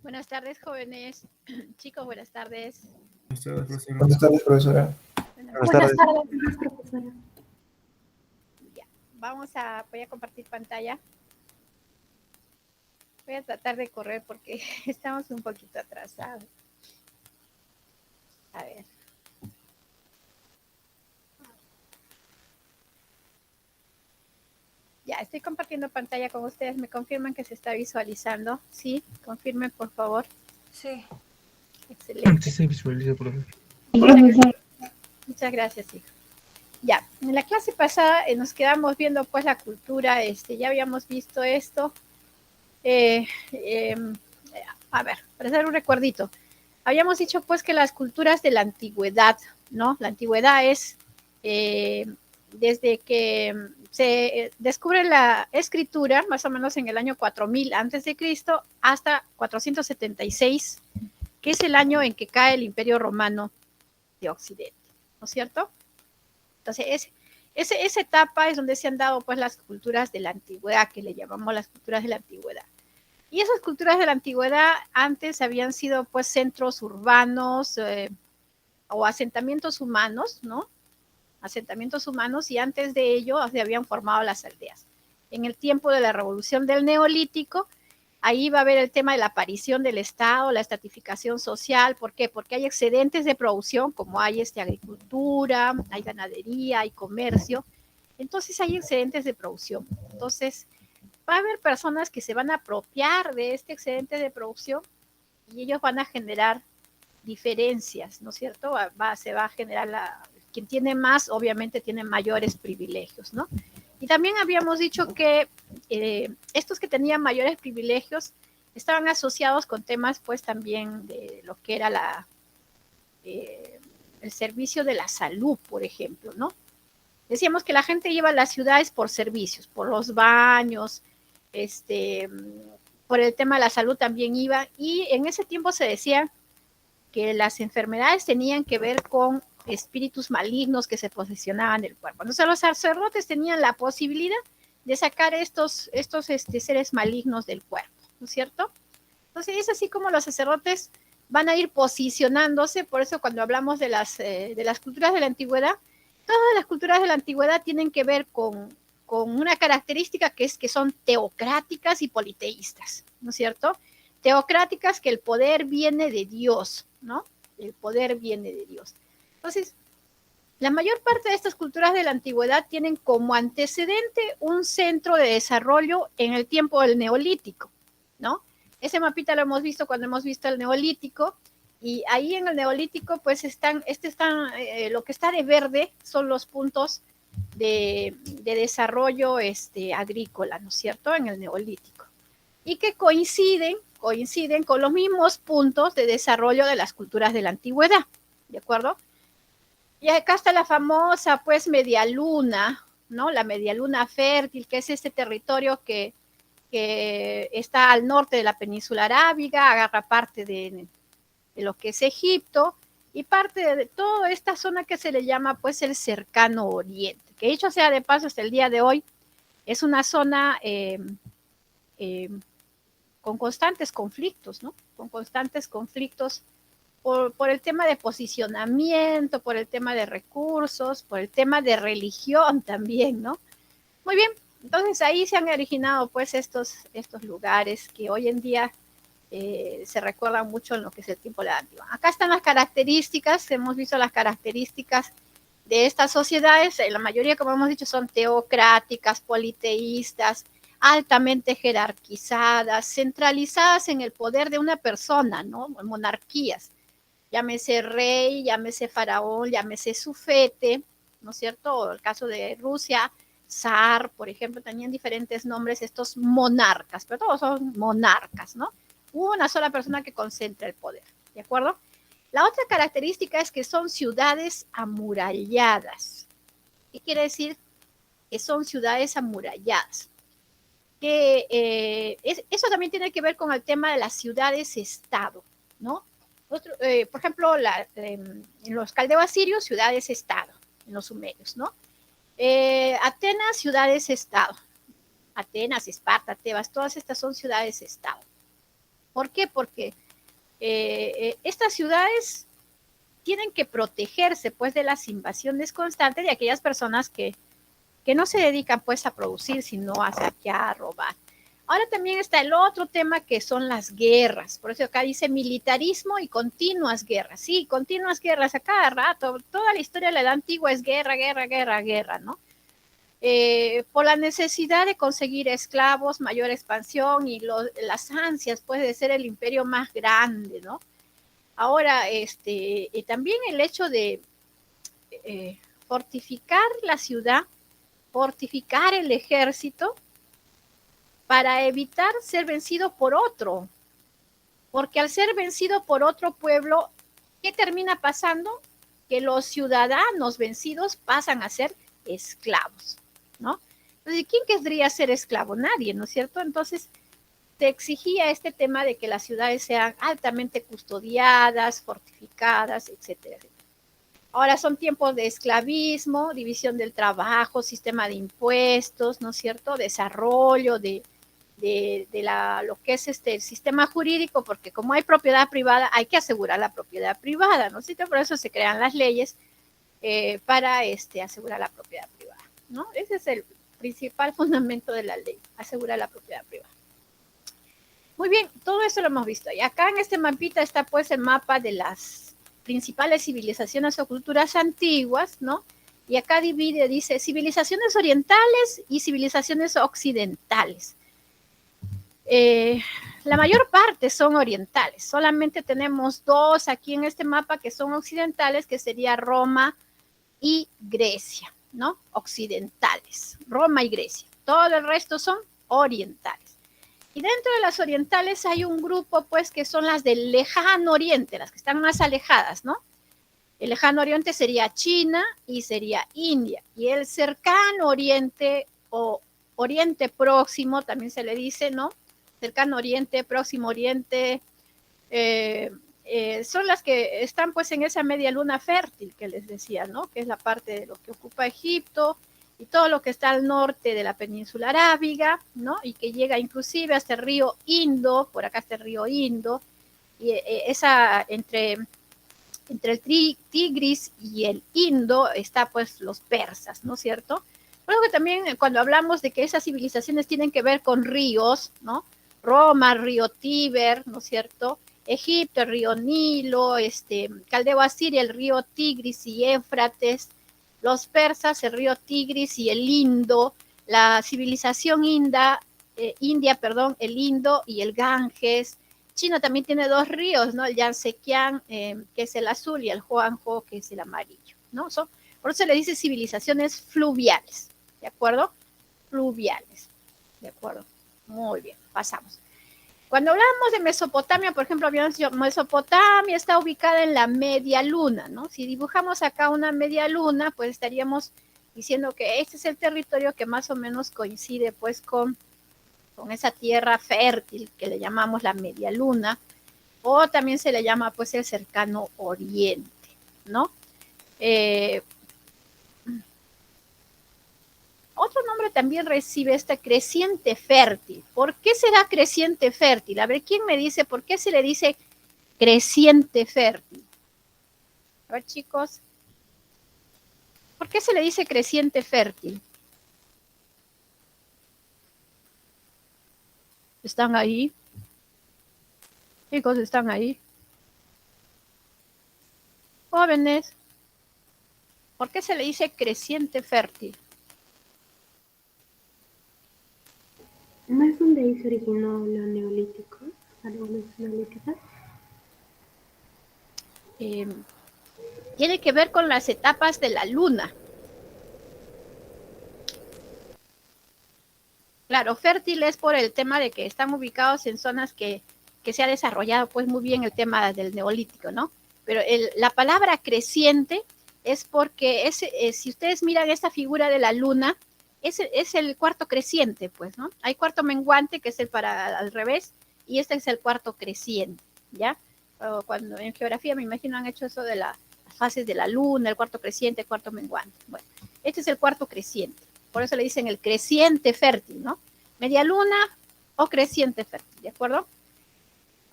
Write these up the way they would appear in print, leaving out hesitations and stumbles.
Buenas tardes, jóvenes. Chicos, buenas tardes. Buenas tardes, profesora. Buenas tardes, profesora. Buenas Buenas tardes. tardes. Buenas tardes, profesora. Ya. Voy a compartir pantalla. Voy a tratar de correr porque estamos un poquito atrasados. A ver. Ya, estoy compartiendo pantalla con ustedes. ¿Me confirman que se está visualizando? Sí, confirmen, por favor. Sí. Excelente. Sí se visualiza, profe. Muchas gracias, hijo. Ya, en la clase pasada nos quedamos viendo pues la cultura, ya habíamos visto esto. A ver, para hacer un recuerdito, habíamos dicho pues que las culturas de la antigüedad, ¿no? La antigüedad es desde que se descubre la escritura, más o menos en el año 4000 antes de Cristo, hasta 476, que es el año en que cae el Imperio Romano de Occidente, ¿no es cierto? Entonces, esa etapa es donde se han dado pues las culturas de la antigüedad, que le llamamos las culturas de la antigüedad. Y esas culturas de la antigüedad antes habían sido pues centros urbanos o asentamientos humanos, ¿no? Asentamientos humanos, y antes de ello se habían formado las aldeas. En el tiempo de la revolución del Neolítico, ahí va a haber el tema de la aparición del Estado, la estratificación social. ¿Por qué? Porque hay excedentes de producción, como hay agricultura, hay ganadería, hay comercio. Entonces hay excedentes de producción. Entonces va a haber personas que se van a apropiar de este excedente de producción y ellos van a generar diferencias, ¿no es cierto? Se va a generar quien tiene más, obviamente tiene mayores privilegios, ¿no? Y también habíamos dicho que estos que tenían mayores privilegios estaban asociados con temas, pues, también de lo que era el servicio de la salud, por ejemplo, ¿no? Decíamos que la gente iba a las ciudades por servicios, por los baños, por el tema de la salud también iba, y en ese tiempo se decía que las enfermedades tenían que ver con espíritus malignos que se posesionaban del cuerpo. Entonces los sacerdotes tenían la posibilidad de sacar estos seres malignos del cuerpo, ¿no es cierto? Entonces es así como los sacerdotes van a ir posicionándose. Por eso cuando hablamos de las culturas de la antigüedad, todas las culturas de la antigüedad tienen que ver con una característica que es que son teocráticas y politeístas, ¿no es cierto? Teocráticas, que el poder viene de Dios, ¿no? El poder viene de Dios. Entonces, la mayor parte de estas culturas de la antigüedad tienen como antecedente un centro de desarrollo en el tiempo del Neolítico, ¿no? Ese mapita lo hemos visto cuando hemos visto el Neolítico, y ahí en el Neolítico pues lo que está de verde son los puntos de desarrollo agrícola, ¿no es cierto?, en el Neolítico, y que coinciden con los mismos puntos de desarrollo de las culturas de la antigüedad, ¿de acuerdo? Y acá está la famosa, pues, media luna, ¿no? La media luna fértil, que es este territorio que está al norte de la península arábiga, agarra parte de lo que es Egipto y parte de toda esta zona que se le llama, pues, el cercano oriente, que dicho sea de paso, hasta el día de hoy es una zona con constantes conflictos, ¿no? Con constantes conflictos por el tema de posicionamiento, por el tema de recursos, por el tema de religión también, ¿no? Muy bien, entonces ahí se han originado pues estos lugares que hoy en día se recuerdan mucho en lo que es el tiempo de la antigua. Acá están las características, hemos visto las características de estas sociedades. La mayoría, como hemos dicho, son teocráticas, politeístas, altamente jerarquizadas, centralizadas en el poder de una persona, ¿no? Monarquías. Llámese rey, llámese faraón, llámese sufete, ¿no es cierto? O el caso de Rusia, zar, por ejemplo, tenían diferentes nombres estos monarcas, pero todos son monarcas, ¿no? Una sola persona que concentra el poder, ¿de acuerdo? La otra característica es que son ciudades amuralladas. ¿Qué quiere decir? Que son ciudades amuralladas. Eso también tiene que ver con el tema de las ciudades-estado, ¿no? Por ejemplo, en los caldeos-asirios, ciudades-estado, en los sumerios, ¿no? Atenas, ciudades-estado. Atenas, Esparta, Tebas, todas estas son ciudades-estado. ¿Por qué? Porque estas ciudades tienen que protegerse pues de las invasiones constantes de aquellas personas que no se dedican pues a producir, sino a saquear, a robar. Ahora también está el otro tema que son las guerras. Por eso acá dice militarismo y continuas guerras. Sí, continuas guerras a cada rato. Toda la historia de la edad antigua es guerra, guerra, guerra, guerra, ¿no? Por la necesidad de conseguir esclavos, mayor expansión y las ansias pues de ser el imperio más grande, ¿no? Ahora, también el hecho de fortificar la ciudad, fortificar el ejército para evitar ser vencido por otro. Porque al ser vencido por otro pueblo, ¿qué termina pasando? Que los ciudadanos vencidos pasan a ser esclavos, ¿no? Entonces, ¿quién querría ser esclavo? Nadie, ¿no es cierto? Entonces, se exigía este tema de que las ciudades sean altamente custodiadas, fortificadas, etcétera. Ahora son tiempos de esclavismo, división del trabajo, sistema de impuestos, ¿no es cierto? Desarrollo de lo que es el sistema jurídico, porque como hay propiedad privada, hay que asegurar la propiedad privada, ¿no es cierto? Por eso se crean las leyes para asegurar la propiedad privada, ¿no? Ese es el principal fundamento de la ley, asegurar la propiedad privada. Muy bien, todo eso lo hemos visto. Y acá en este mapita está pues el mapa de las principales civilizaciones o culturas antiguas, ¿no? Y acá divide, dice, civilizaciones orientales y civilizaciones occidentales. La mayor parte son orientales, solamente tenemos dos aquí en este mapa que son occidentales, que sería Roma y Grecia, ¿no? Occidentales, Roma y Grecia. Todo el resto son orientales. Y dentro de las orientales hay un grupo, pues, que son las del lejano oriente, las que están más alejadas, ¿no? El lejano oriente sería China y sería India. Y el cercano oriente o oriente próximo, también se le dice, ¿no? Cercano oriente, próximo oriente, son las que están pues en esa media luna fértil que les decía, ¿no? Que es la parte de lo que ocupa Egipto y todo lo que está al norte de la península arábiga, ¿no? Y que llega inclusive hasta el río Indo, por acá está el río Indo, y esa entre el Tigris y el Indo está pues los persas, ¿no es cierto? Por eso que también cuando hablamos de que esas civilizaciones tienen que ver con ríos, ¿no? Roma, río Tíber, ¿no es cierto? Egipto, el río Nilo, Caldeo Asiria, el río Tigris y Éufrates, los persas, el río Tigris y el Indo, la civilización india, el Indo y el Ganges. China también tiene dos ríos, ¿no? El Yangtze-Kiang, que es el azul, y el Huanghe, que es el amarillo, ¿no? Por eso se le dice civilizaciones fluviales, ¿de acuerdo? Fluviales, ¿de acuerdo? Muy bien, pasamos. Cuando hablamos de Mesopotamia, por ejemplo, Mesopotamia está ubicada en la media luna, ¿no? Si dibujamos acá una media luna, pues estaríamos diciendo que este es el territorio que más o menos coincide, pues, con esa tierra fértil que le llamamos la media luna, o también se le llama pues el cercano oriente, ¿no? Otro nombre también recibe esta creciente fértil. ¿Por qué será creciente fértil? A ver, ¿quién me dice por qué se le dice creciente fértil? A ver, chicos, ¿por qué se le dice creciente fértil? ¿Están ahí? Chicos, ¿están ahí? Jóvenes, ¿por qué se le dice creciente fértil? ¿No es donde ahí se originó lo neolítico? ¿Algunos neolíticos? Tiene que ver con las etapas de la luna. Claro, fértil es por el tema de que están ubicados en zonas que se ha desarrollado pues muy bien el tema del neolítico, ¿no? Pero la palabra creciente es porque si ustedes miran esta figura de la luna, es el cuarto creciente, pues, ¿no? Hay cuarto menguante, que es el para al revés, y este es el cuarto creciente, ¿ya? Cuando en geografía me imagino han hecho eso de las fases de la luna, el cuarto creciente, el cuarto menguante. Bueno, este es el cuarto creciente. Por eso le dicen el creciente fértil, ¿no? Media luna o creciente fértil, ¿de acuerdo?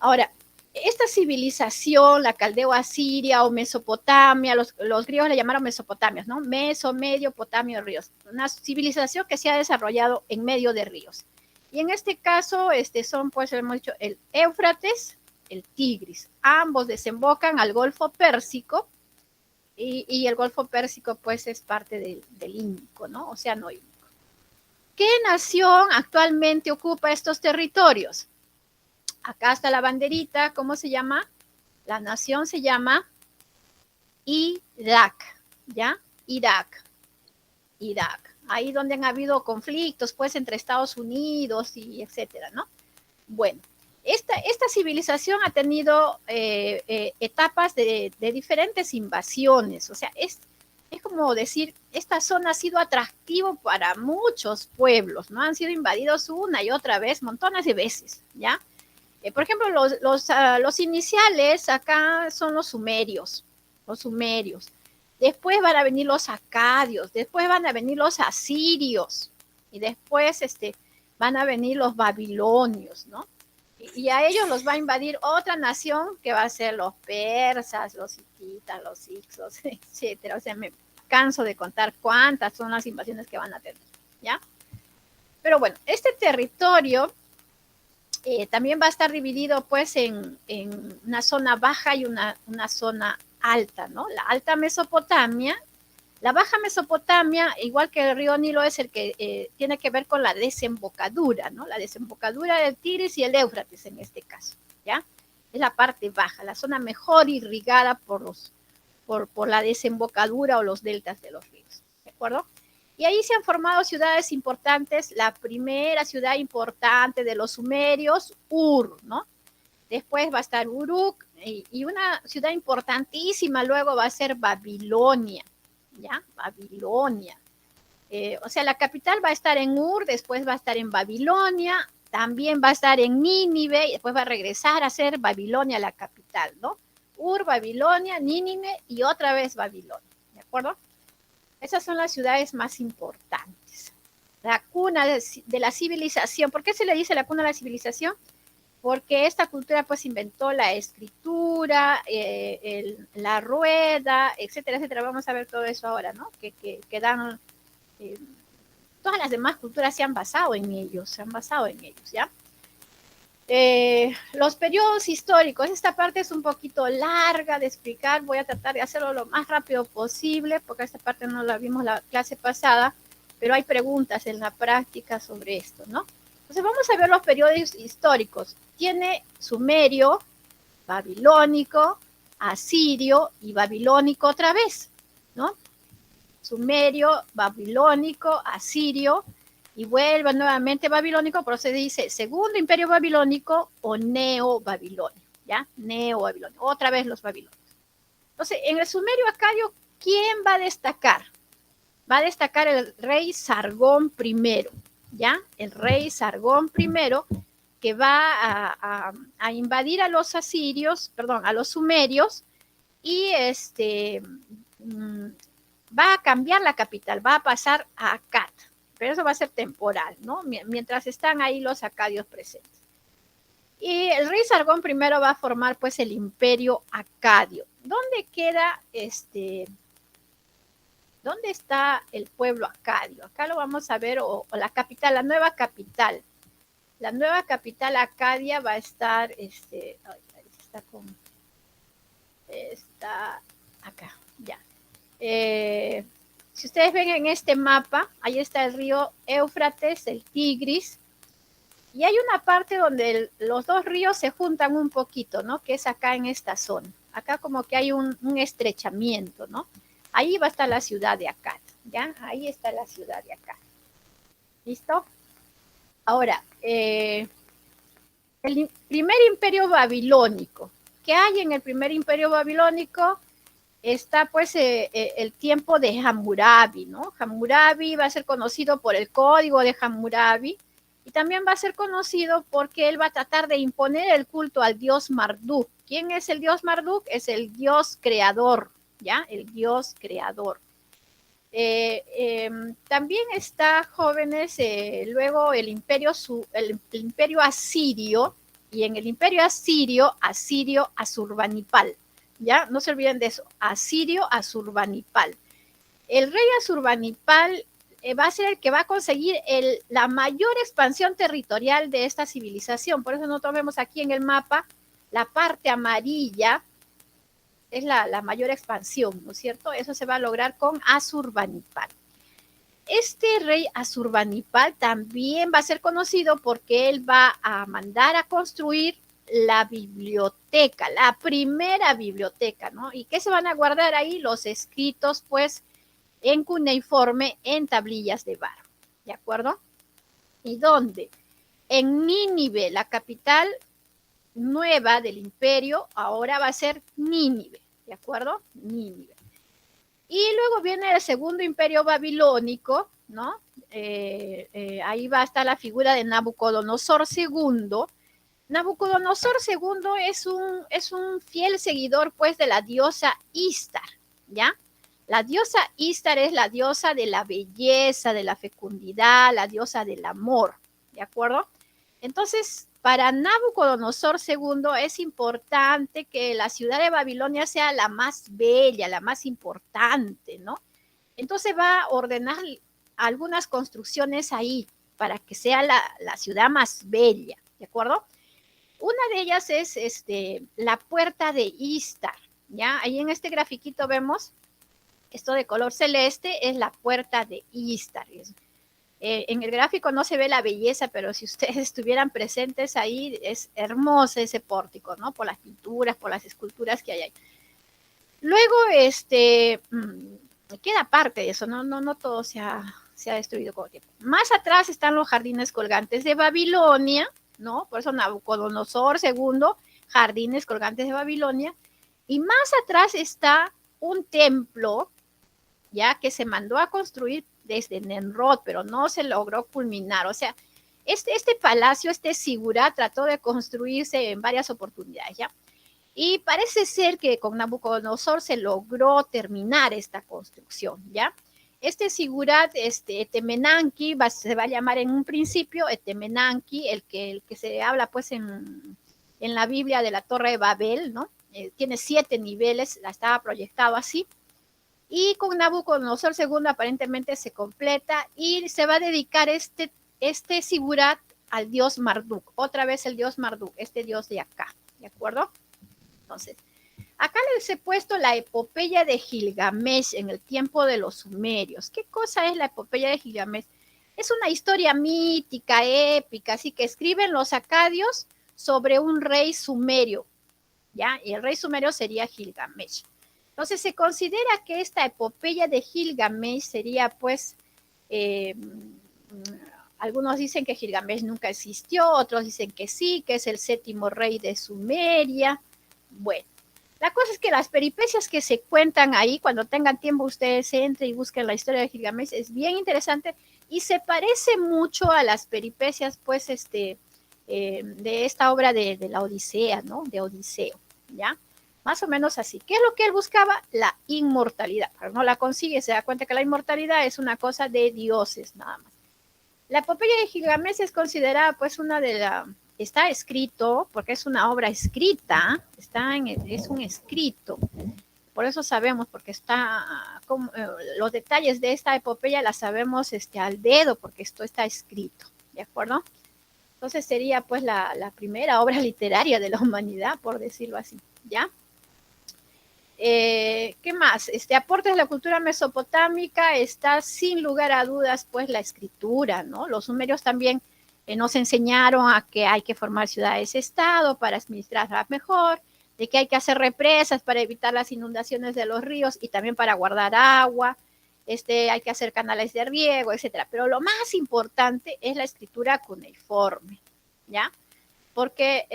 Ahora, esta civilización, la caldeo-asiria o Mesopotamia, los griegos le llamaron Mesopotamias, ¿no? Meso, medio, Potamio, ríos. Una civilización que se ha desarrollado en medio de ríos. Y en este caso son, pues, hemos dicho, el Éufrates, el Tigris. Ambos desembocan al Golfo Pérsico y el Golfo Pérsico, pues, es parte del Índico, ¿no? Océano Índico. ¿Qué nación actualmente ocupa estos territorios? Acá está la banderita, ¿cómo se llama? La nación se llama Irak, ¿ya? Irak. Ahí donde han habido conflictos, pues, entre Estados Unidos y etcétera, ¿no? Bueno, esta civilización ha tenido etapas de diferentes invasiones, o sea, es como decir, esta zona ha sido atractivo para muchos pueblos, ¿no? Han sido invadidos una y otra vez, montones de veces, ¿ya? Por ejemplo, los iniciales acá son los sumerios. Después van a venir los acadios, después van a venir los asirios y después van a venir los babilonios, ¿no? Y a ellos los va a invadir otra nación que va a ser los persas, los hititas, los hicsos, etcétera. O sea, me canso de contar cuántas son las invasiones que van a tener, ¿ya? Pero bueno, este territorio también va a estar dividido, pues, en una zona baja y una zona alta, ¿no? La alta Mesopotamia, la baja Mesopotamia, igual que el río Nilo, es el que tiene que ver con la desembocadura, ¿no? La desembocadura del Tigris y el Éufrates en este caso, ¿ya? Es la parte baja, la zona mejor irrigada por la desembocadura o los deltas de los ríos, ¿de acuerdo? Y ahí se han formado ciudades importantes. La primera ciudad importante de los sumerios, Ur, ¿no? Después va a estar Uruk y una ciudad importantísima luego va a ser Babilonia, ¿ya? Babilonia. O sea, la capital va a estar en Ur, después va a estar en Babilonia, también va a estar en Nínive y después va a regresar a ser Babilonia la capital, ¿no? Ur, Babilonia, Nínive y otra vez Babilonia, ¿de acuerdo? Esas son las ciudades más importantes. La cuna de la civilización. ¿Por qué se le dice la cuna de la civilización? Porque esta cultura, pues, inventó la escritura, la rueda, etcétera, etcétera. Vamos a ver todo eso ahora, ¿no? Que dan... todas las demás culturas se han basado en ellos, ¿ya? Los periodos históricos, esta parte es un poquito larga de explicar, voy a tratar de hacerlo lo más rápido posible, porque esta parte no la vimos la clase pasada, pero hay preguntas en la práctica sobre esto, ¿no? Entonces vamos a ver los periodos históricos. Tiene sumerio, babilónico, asirio y babilónico otra vez, ¿no? Sumerio, babilónico, asirio, y vuelve nuevamente babilónico, pero se dice segundo imperio babilónico o neo-babilónico, ¿ya? Neo-babilónico, otra vez los babilonios. Entonces, en el sumerio acadio, ¿quién va a destacar? Va a destacar el rey Sargón I, ¿ya? El rey Sargón I, que va a invadir a los asirios, perdón, a los sumerios, y va a cambiar la capital, va a pasar a Akkad. Pero eso va a ser temporal, ¿no? Mientras están ahí los acadios presentes. Y el rey Sargón I va a formar, pues, el imperio acadio. ¿Dónde queda dónde está el pueblo acadio? Acá lo vamos a ver, o la capital, la nueva capital. La nueva capital acadia va a estar, está acá, ya. Si ustedes ven en este mapa, ahí está el río Éufrates, el Tigris, y hay una parte donde los dos ríos se juntan un poquito, ¿no? Que es acá en esta zona. Acá como que hay un estrechamiento, ¿no? Ahí va a estar la ciudad de Akkad, ¿ya? Ahí está la ciudad de Akkad. ¿Listo? Ahora, el primer imperio babilónico. ¿Qué hay en el primer imperio babilónico? Está, pues, el tiempo de Hammurabi, ¿no? Hammurabi va a ser conocido por el código de Hammurabi y también va a ser conocido porque él va a tratar de imponer el culto al dios Marduk. ¿Quién es el dios Marduk? Es el dios creador, ¿ya? El dios creador. También está, jóvenes, luego el imperio asirio Y en el imperio asirio, Asurbanipal. ¿Ya? No se olviden de eso. Asirio, Asurbanipal. El rey Asurbanipal va a ser el que va a conseguir la mayor expansión territorial de esta civilización. Por eso nosotros vemos aquí en el mapa la parte amarilla es la mayor expansión, ¿no es cierto? Eso se va a lograr con Asurbanipal. Este rey Asurbanipal también va a ser conocido porque él va a mandar a construir la biblioteca, la primera biblioteca, ¿no? ¿Y qué se van a guardar ahí? Los escritos, pues, en cuneiforme, en tablillas de barro, ¿de acuerdo? ¿Y dónde? En Nínive, la capital nueva del imperio, ahora va a ser Nínive, ¿de acuerdo? Nínive. Y luego viene el segundo imperio babilónico, ¿no? Ahí va a estar la figura de Nabucodonosor II. Nabucodonosor II es un fiel seguidor, pues, de la diosa Istar, ¿ya? La diosa Istar es la diosa de la belleza, de la fecundidad, la diosa del amor, ¿de acuerdo? Entonces, para Nabucodonosor II es importante que la ciudad de Babilonia sea la más bella, la más importante, ¿no? Entonces va a ordenar algunas construcciones ahí para que sea la ciudad más bella, ¿de acuerdo? Una de ellas es la puerta de Istar, ¿ya? Ahí en este grafiquito vemos esto de color celeste es la puerta de Istar. En el gráfico no se ve la belleza, pero si ustedes estuvieran presentes ahí, es hermoso ese pórtico, ¿no? Por las pinturas, por las esculturas que hay ahí. Luego, queda parte de eso, no todo se ha destruido con el tiempo. Más atrás están los jardines colgantes de Babilonia, ¿no? Por eso Nabucodonosor II, jardines colgantes de Babilonia. Y más atrás está un templo, ya que se mandó a construir desde Nemrod, pero no se logró culminar. O sea, este palacio, este Sigurat, trató de construirse en varias oportunidades, ¿ya? Y parece ser que con Nabucodonosor se logró terminar esta construcción, ¿ya? Este Sigurat, Etemenanki, se va a llamar en un principio Etemenanki, el que se habla pues en la Biblia de la Torre de Babel, ¿no? Tiene 7 niveles, estaba proyectado así. Y con Nabucodonosor II aparentemente se completa y se va a dedicar este Sigurat al dios Marduk, otra vez el dios Marduk, este dios de acá, ¿de acuerdo? Entonces, acá les he puesto la epopeya de Gilgamesh en el tiempo de los sumerios. ¿Qué cosa es la epopeya de Gilgamesh? Es una historia mítica, épica, así que escriben los acadios sobre un rey sumerio, ¿ya? Y el rey sumerio sería Gilgamesh. Entonces se considera que esta epopeya de Gilgamesh sería, pues, algunos dicen que Gilgamesh nunca existió, otros dicen que sí, que es el 7º rey de Sumeria. Bueno, la cosa es que las peripecias que se cuentan ahí, cuando tengan tiempo ustedes entren y busquen la historia de Gilgamesh, es bien interesante y se parece mucho a las peripecias, pues, de esta obra de la Odisea, ¿no? De Odiseo, ¿ya? Más o menos así. ¿Qué es lo que él buscaba? La inmortalidad. Pero no la consigue, se da cuenta que la inmortalidad es una cosa de dioses nada más. La epopeya de Gilgamesh es considerada pues una de las... Está escrito, porque es una obra escrita, es un escrito. Por eso sabemos, porque está... los detalles de esta epopeya las sabemos al dedo, porque esto está escrito, ¿de acuerdo? Entonces sería pues la primera obra literaria de la humanidad, por decirlo así, ¿ya? ¿Qué más? Aportes de la cultura mesopotámica está sin lugar a dudas pues la escritura, ¿no? Los sumerios también nos enseñaron a que hay que formar ciudades-estado para administrarlas mejor, de que hay que hacer represas para evitar las inundaciones de los ríos y también para guardar agua, hay que hacer canales de riego, etcétera. Pero lo más importante es la escritura cuneiforme, ¿ya? Porque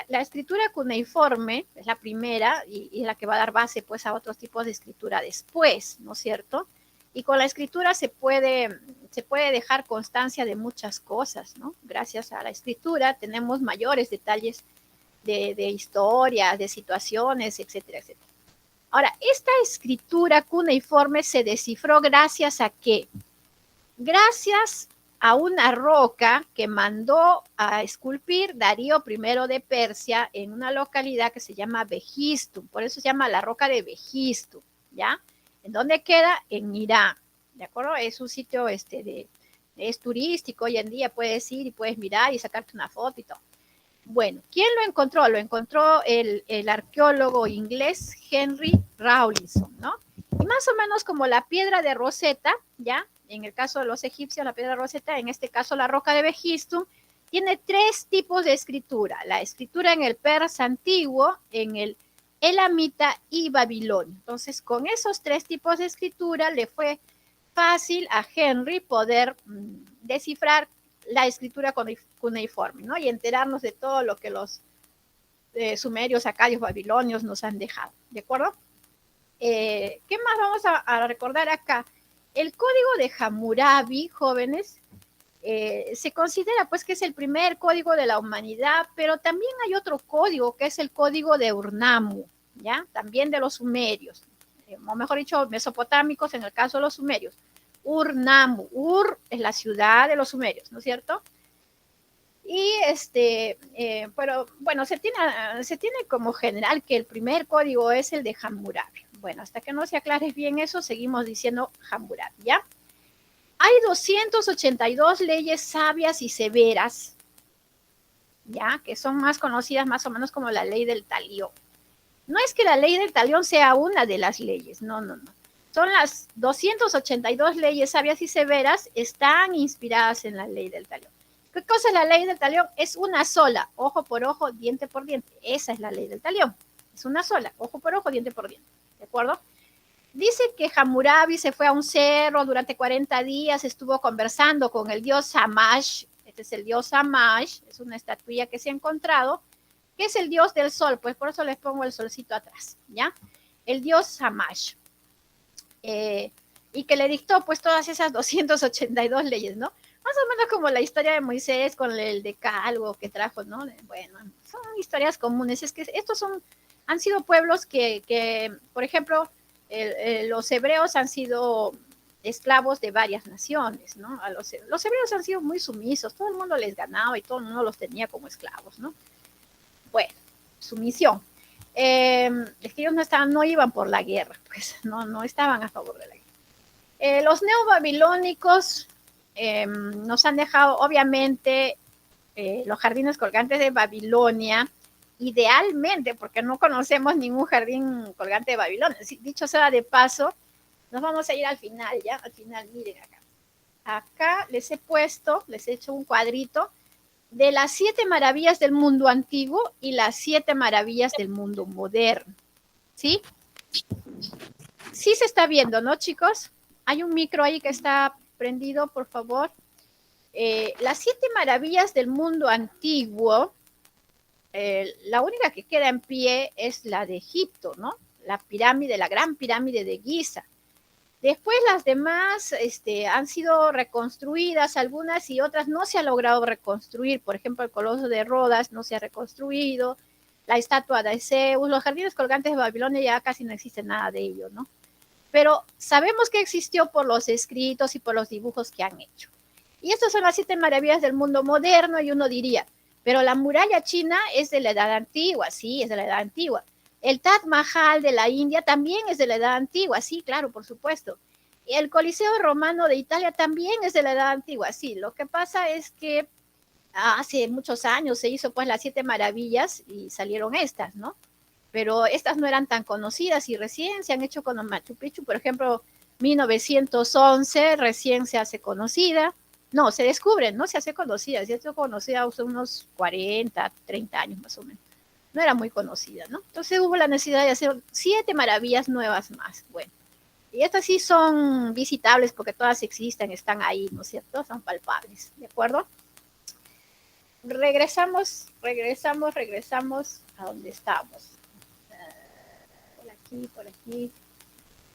la escritura cuneiforme es la primera y es la que va a dar base pues a otros tipos de escritura después, ¿no es cierto? Y con la escritura se puede dejar constancia de muchas cosas, ¿no? Gracias a la escritura tenemos mayores detalles de historia, de situaciones, etcétera, etcétera. Ahora, esta escritura cuneiforme se descifró gracias a qué? Gracias a una roca que mandó a esculpir Darío I de Persia en una localidad que se llama Behistun, por eso se llama la roca de Behistun, ¿ya? ¿En dónde queda? En Irán, ¿de acuerdo? Es un sitio es turístico, hoy en día puedes ir y puedes mirar y sacarte una foto y todo. Bueno, ¿quién lo encontró? Lo encontró el arqueólogo inglés Henry Rawlinson, ¿no? Y más o menos como la piedra de Rosetta, ¿ya? En el caso de los egipcios, la piedra de Rosetta, en este caso la roca de Behistun, tiene 3 tipos de escritura. La escritura en el persa antiguo, en el elamita y babilonio. Entonces, con esos 3 tipos de escritura le fue fácil a Henry poder descifrar la escritura cuneiforme, ¿no? Y enterarnos de todo lo que los sumerios, acadios, babilonios nos han dejado, ¿de acuerdo? ¿Qué más vamos a recordar acá? El código de Hammurabi, jóvenes, se considera pues que es el primer código de la humanidad, pero también hay otro código que es el código de Urnammu, ¿ya? También de los sumerios, o mejor dicho, mesopotámicos en el caso de los sumerios. Urnammu, Ur es la ciudad de los sumerios, ¿no es cierto? Y pero bueno, se tiene como general que el primer código es el de Hammurabi. Bueno, hasta que no se aclare bien eso, seguimos diciendo Hammurabi, ¿ya? Hay 282 leyes sabias y severas, ¿ya? Que son más conocidas más o menos como la ley del talión. No es que la ley del talión sea una de las leyes, no. Son las 282 leyes sabias y severas, están inspiradas en la ley del talión. ¿Qué cosa es la ley del talión? Es una sola, ojo por ojo, diente por diente. Esa es la ley del talión. Es una sola, ojo por ojo, diente por diente. ¿De acuerdo? Dice que Hammurabi se fue a un cerro durante 40 días, estuvo conversando con el dios Shamash. Este es el dios Shamash, es una estatuilla que se ha encontrado, que es el dios del sol, pues por eso les pongo el solcito atrás, ¿ya? El dios Shamash. Y que le dictó pues todas esas 282 leyes, ¿no? Más o menos como la historia de Moisés con el decálogo que trajo, ¿no? Bueno, son historias comunes. Es que estos han sido pueblos que por ejemplo, los hebreos han sido esclavos de varias naciones, ¿no? Los hebreos han sido muy sumisos, todo el mundo les ganaba y todo el mundo los tenía como esclavos, ¿no? Bueno, sumisión. Es que ellos no iban por la guerra, pues no estaban a favor de la guerra. Los neobabilónicos nos han dejado, obviamente, los jardines colgantes de Babilonia, idealmente, porque no conocemos ningún jardín colgante de Babilonia. Dicho sea de paso, nos vamos a ir al final, ¿ya? Al final, miren acá. Acá les he hecho un cuadrito de las 7 maravillas del mundo antiguo y las 7 maravillas del mundo moderno, ¿sí? Sí se está viendo, ¿no, chicos? Hay un micro ahí que está prendido, por favor. Las 7 maravillas del mundo antiguo, la única que queda en pie es la de Egipto, ¿no? La gran pirámide de Giza. Después las demás han sido reconstruidas, algunas y otras no se ha logrado reconstruir. Por ejemplo, el Coloso de Rodas no se ha reconstruido, la estatua de Zeus, los jardines colgantes de Babilonia ya casi no existe nada de ello, ¿no? Pero sabemos que existió por los escritos y por los dibujos que han hecho. Y estas son las 7 maravillas del mundo moderno y uno diría, pero la muralla china es de la edad antigua, sí, es de la edad antigua. El Taj Mahal de la India también es de la edad antigua, sí, claro, por supuesto. Y el Coliseo Romano de Italia también es de la edad antigua, sí. Lo que pasa es que hace muchos años se hizo pues las 7 maravillas y salieron estas, ¿no? Pero estas no eran tan conocidas y recién se han hecho con el Machu Picchu, por ejemplo, 1911 recién se hace conocida. No, se descubre, no se hace conocida, se hace conocida hace unos 40, 30 años más o menos. No era muy conocida, ¿no? Entonces hubo la necesidad de hacer 7 maravillas nuevas más. Bueno, y estas sí son visitables porque todas existen, están ahí, ¿no es cierto? Son palpables, ¿de acuerdo? Regresamos a donde estábamos.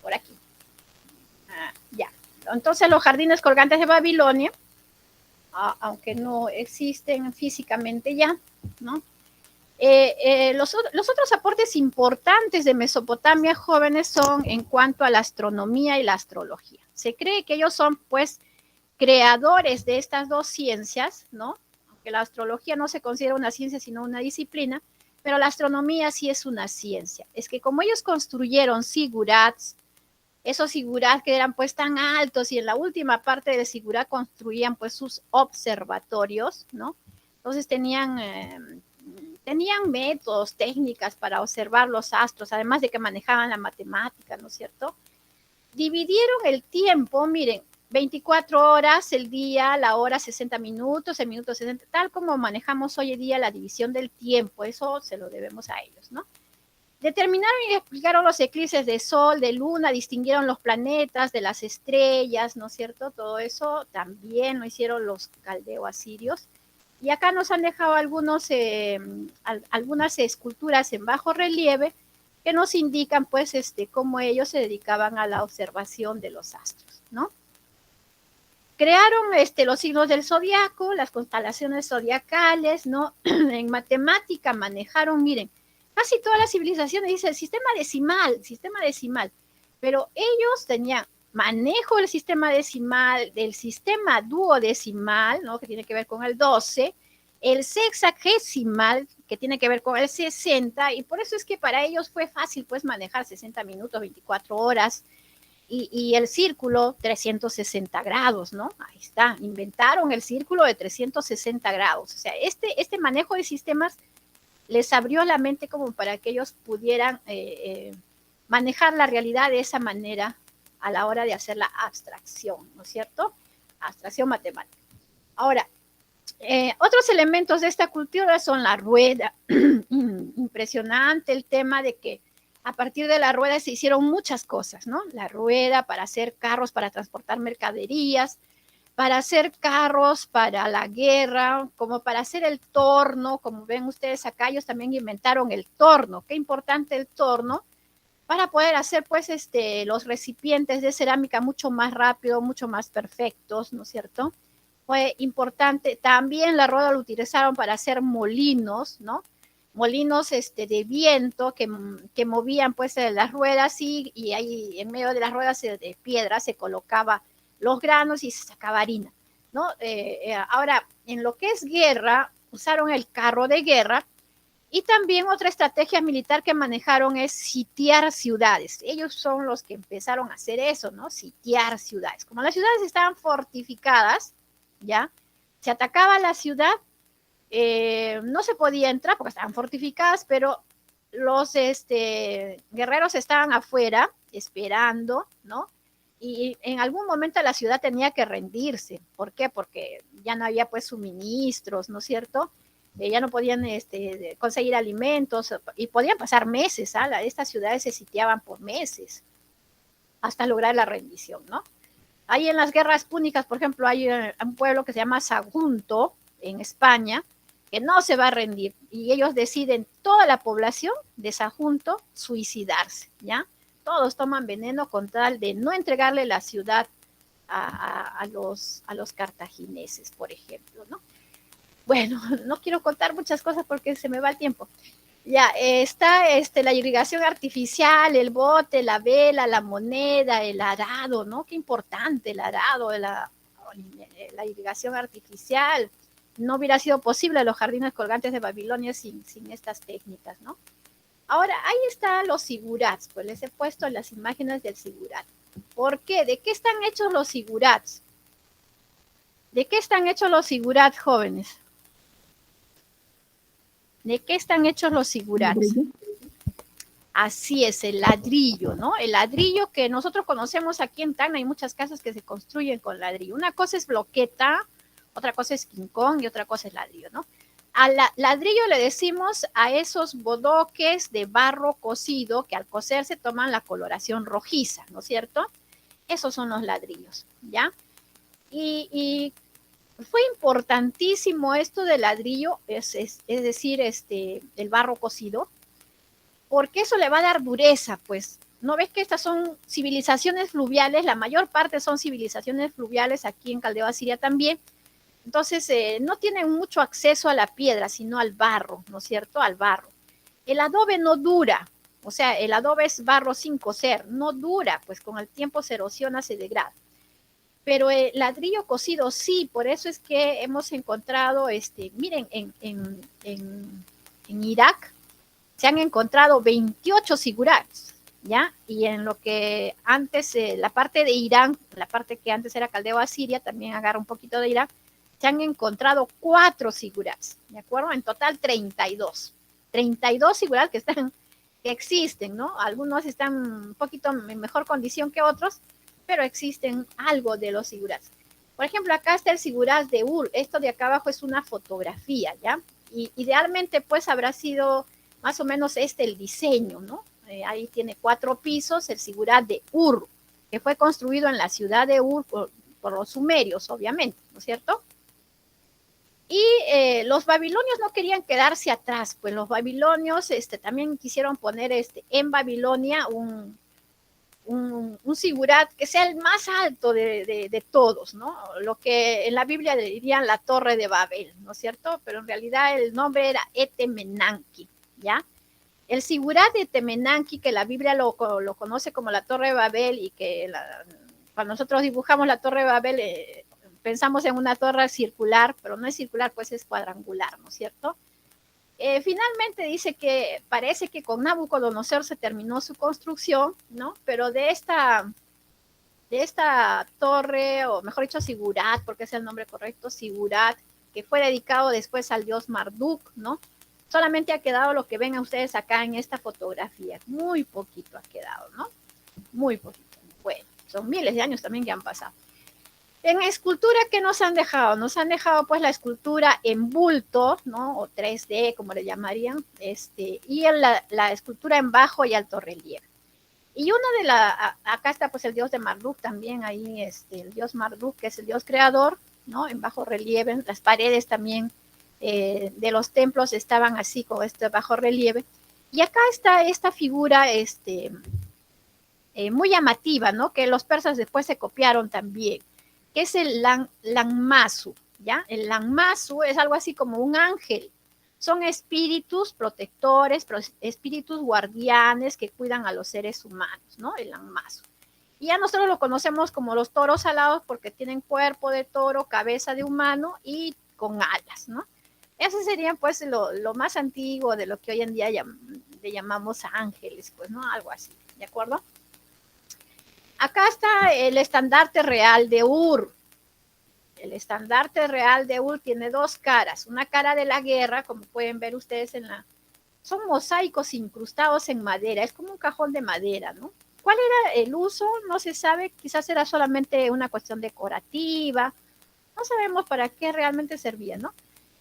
Por aquí. Ya. Entonces los jardines colgantes de Babilonia, aunque no existen físicamente ya, ¿no? Los otros aportes importantes de Mesopotamia, jóvenes, son en cuanto a la astronomía y la astrología. Se cree que ellos son, pues, creadores de estas dos ciencias, ¿no? Aunque la astrología no se considera una ciencia, sino una disciplina, pero la astronomía sí es una ciencia. Es que como ellos construyeron sigurats, esos sigurats que eran pues tan altos y en la última parte del sigurat construían pues sus observatorios, ¿no? Entonces tenían métodos, técnicas para observar los astros, además de que manejaban la matemática, ¿no es cierto? Dividieron el tiempo, miren, 24 horas el día, la hora 60 minutos, el minuto 60, tal como manejamos hoy en día la división del tiempo, eso se lo debemos a ellos, ¿no? Determinaron y explicaron los eclipses de sol, de luna, distinguieron los planetas de las estrellas, ¿no es cierto? Todo eso también lo hicieron los caldeo-asirios. Y acá nos han dejado algunas esculturas en bajo relieve que nos indican pues cómo ellos se dedicaban a la observación de los astros, ¿no? Crearon los signos del zodiaco, las constelaciones zodiacales, ¿no? En matemática manejaron, miren, casi todas las civilizaciones dicen sistema decimal, pero ellos tenían manejo del sistema decimal, del sistema duodecimal, ¿no? Que tiene que ver con el 12, el sexagesimal, que tiene que ver con el 60, y por eso es que para ellos fue fácil pues manejar 60 minutos, 24 horas, y el círculo 360 grados, ¿no? Ahí está, inventaron el círculo de 360 grados. O sea, este manejo de sistemas les abrió la mente como para que ellos pudieran manejar la realidad de esa manera a la hora de hacer la abstracción, ¿no es cierto? Abstracción matemática. Ahora, otros elementos de esta cultura son la rueda. Impresionante el tema de que a partir de la rueda se hicieron muchas cosas, ¿no? La rueda para hacer carros, para transportar mercaderías, para hacer carros para la guerra, como para hacer el torno, como ven ustedes acá, ellos también inventaron el torno. Qué importante el torno, para poder hacer pues los recipientes de cerámica mucho más rápido, mucho más perfectos, ¿no es cierto? Fue importante. También la rueda lo utilizaron para hacer molinos, ¿no? Molinos de viento que movían pues las ruedas y ahí en medio de las ruedas de piedra se colocaba los granos y se sacaba harina, ¿no? Ahora, en lo que es guerra, usaron el carro de guerra y también otra estrategia militar que manejaron es sitiar ciudades. Ellos son los que empezaron a hacer eso, ¿no? Sitiar ciudades. Como las ciudades estaban fortificadas, ¿ya? Se atacaba la ciudad, no se podía entrar porque estaban fortificadas, pero los guerreros estaban afuera esperando, ¿no? Y en algún momento la ciudad tenía que rendirse. ¿Por qué? Porque ya no había pues suministros, ¿no es cierto? Ya no podían conseguir alimentos y podían pasar meses, ¿ah? Estas ciudades se sitiaban por meses hasta lograr la rendición, ¿no? Ahí en las guerras púnicas, por ejemplo, hay un pueblo que se llama Sagunto, en España, que no se va a rendir. Y ellos deciden, toda la población de Sagunto, suicidarse, ¿ya? Todos toman veneno con tal de no entregarle la ciudad a los cartagineses, por ejemplo, ¿no? Bueno, no quiero contar muchas cosas porque se me va el tiempo. Ya, está la irrigación artificial, el bote, la vela, la moneda, el arado, ¿no? Qué importante el arado, la irrigación artificial. No hubiera sido posible los jardines colgantes de Babilonia sin estas técnicas, ¿no? Ahora, ahí están los sigurats, pues les he puesto las imágenes del sigurat. ¿Por qué? ¿De qué están hechos los sigurats? ¿De qué están hechos los sigurats, jóvenes? ¿De qué están hechos los sigurats? Así es, el ladrillo, ¿no? El ladrillo que nosotros conocemos aquí en Tacna, hay muchas casas que se construyen con ladrillo. Una cosa es bloqueta, otra cosa es quincón y otra cosa es ladrillo, ¿no? Al ladrillo le decimos a esos bodoques de barro cocido que al cocerse toman la coloración rojiza, ¿no es cierto? Esos son los ladrillos, ¿ya? Y fue importantísimo esto del ladrillo, es decir, el barro cocido, porque eso le va a dar dureza, pues. ¿No ves que estas son civilizaciones fluviales? La mayor parte son civilizaciones fluviales, aquí en Caldeo Asiria también. Entonces, no tienen mucho acceso a la piedra, sino al barro, ¿no es cierto? Al barro. El adobe no dura, o sea, el adobe es barro sin cocer, no dura, pues con el tiempo se erosiona, se degrada. pero el ladrillo cocido sí, por eso es que hemos encontrado, miren, en Irak se han encontrado 28 sigurats, ¿ya? Y en lo que antes, la parte de Irán, la parte que antes era caldeo asiria, también agarra un poquito de Irak, se han encontrado 4 sigurats, ¿de acuerdo? En total 32. 32 sigurats que existen, ¿no? Algunos están un poquito en mejor condición que otros, pero existen algo de los sigurats. Por ejemplo, acá está el sigurat de Ur. Esto de acá abajo es una fotografía, ¿ya? Y idealmente, pues, habrá sido más o menos el diseño, ¿no? Ahí tiene 4 pisos, el sigurat de Ur, que fue construido en la ciudad de Ur por los sumerios, obviamente, ¿no es cierto? Y los babilonios no querían quedarse atrás, pues los babilonios también quisieron poner en Babilonia un sigurat que sea el más alto de todos, ¿no? Lo que en la Biblia le dirían la Torre de Babel, ¿no es cierto? Pero en realidad el nombre era Etemenanki, ¿ya? El sigurat de Etemenanki, que la Biblia lo conoce como la Torre de Babel y que cuando nosotros dibujamos la Torre de Babel pensamos en una torre circular, pero no es circular, pues es cuadrangular, ¿no es cierto? Finalmente dice que parece que con Nabucodonosor se terminó su construcción, ¿no? Pero de esta torre, o mejor dicho, sigurat, porque es el nombre correcto, sigurat, que fue dedicado después al dios Marduk, ¿no? Solamente ha quedado lo que ven ustedes acá en esta fotografía. Muy poquito ha quedado, ¿no? Muy poquito. Bueno, son miles de años también que han pasado. En escultura, ¿qué nos han dejado? Nos han dejado pues la escultura en bulto, ¿no? O 3D, como le llamarían, y la escultura en bajo y alto relieve. Y acá está pues el dios de Marduk también, ahí el dios Marduk, que es el dios creador, ¿no? En bajo relieve, las paredes también de los templos estaban así con este bajo relieve. Y acá está esta figura muy llamativa, ¿no? Que los persas después se copiaron también, que es el Lanmasu, ¿ya? El Lanmasu es algo así como un ángel. Son espíritus protectores, espíritus guardianes que cuidan a los seres humanos, ¿no? El Lanmasu. Y ya nosotros lo conocemos como los toros alados porque tienen cuerpo de toro, cabeza de humano y con alas, ¿no? Ese sería pues lo más antiguo de lo que hoy en día le llamamos ángeles, pues, ¿no? Algo así, ¿de acuerdo? Acá está el estandarte real de Ur. El estandarte real de Ur tiene 2 caras. Una cara de la guerra, como pueden ver ustedes son mosaicos incrustados en madera. Es como un cajón de madera, ¿no? ¿Cuál era el uso? No se sabe. Quizás era solamente una cuestión decorativa. No sabemos para qué realmente servía, ¿no?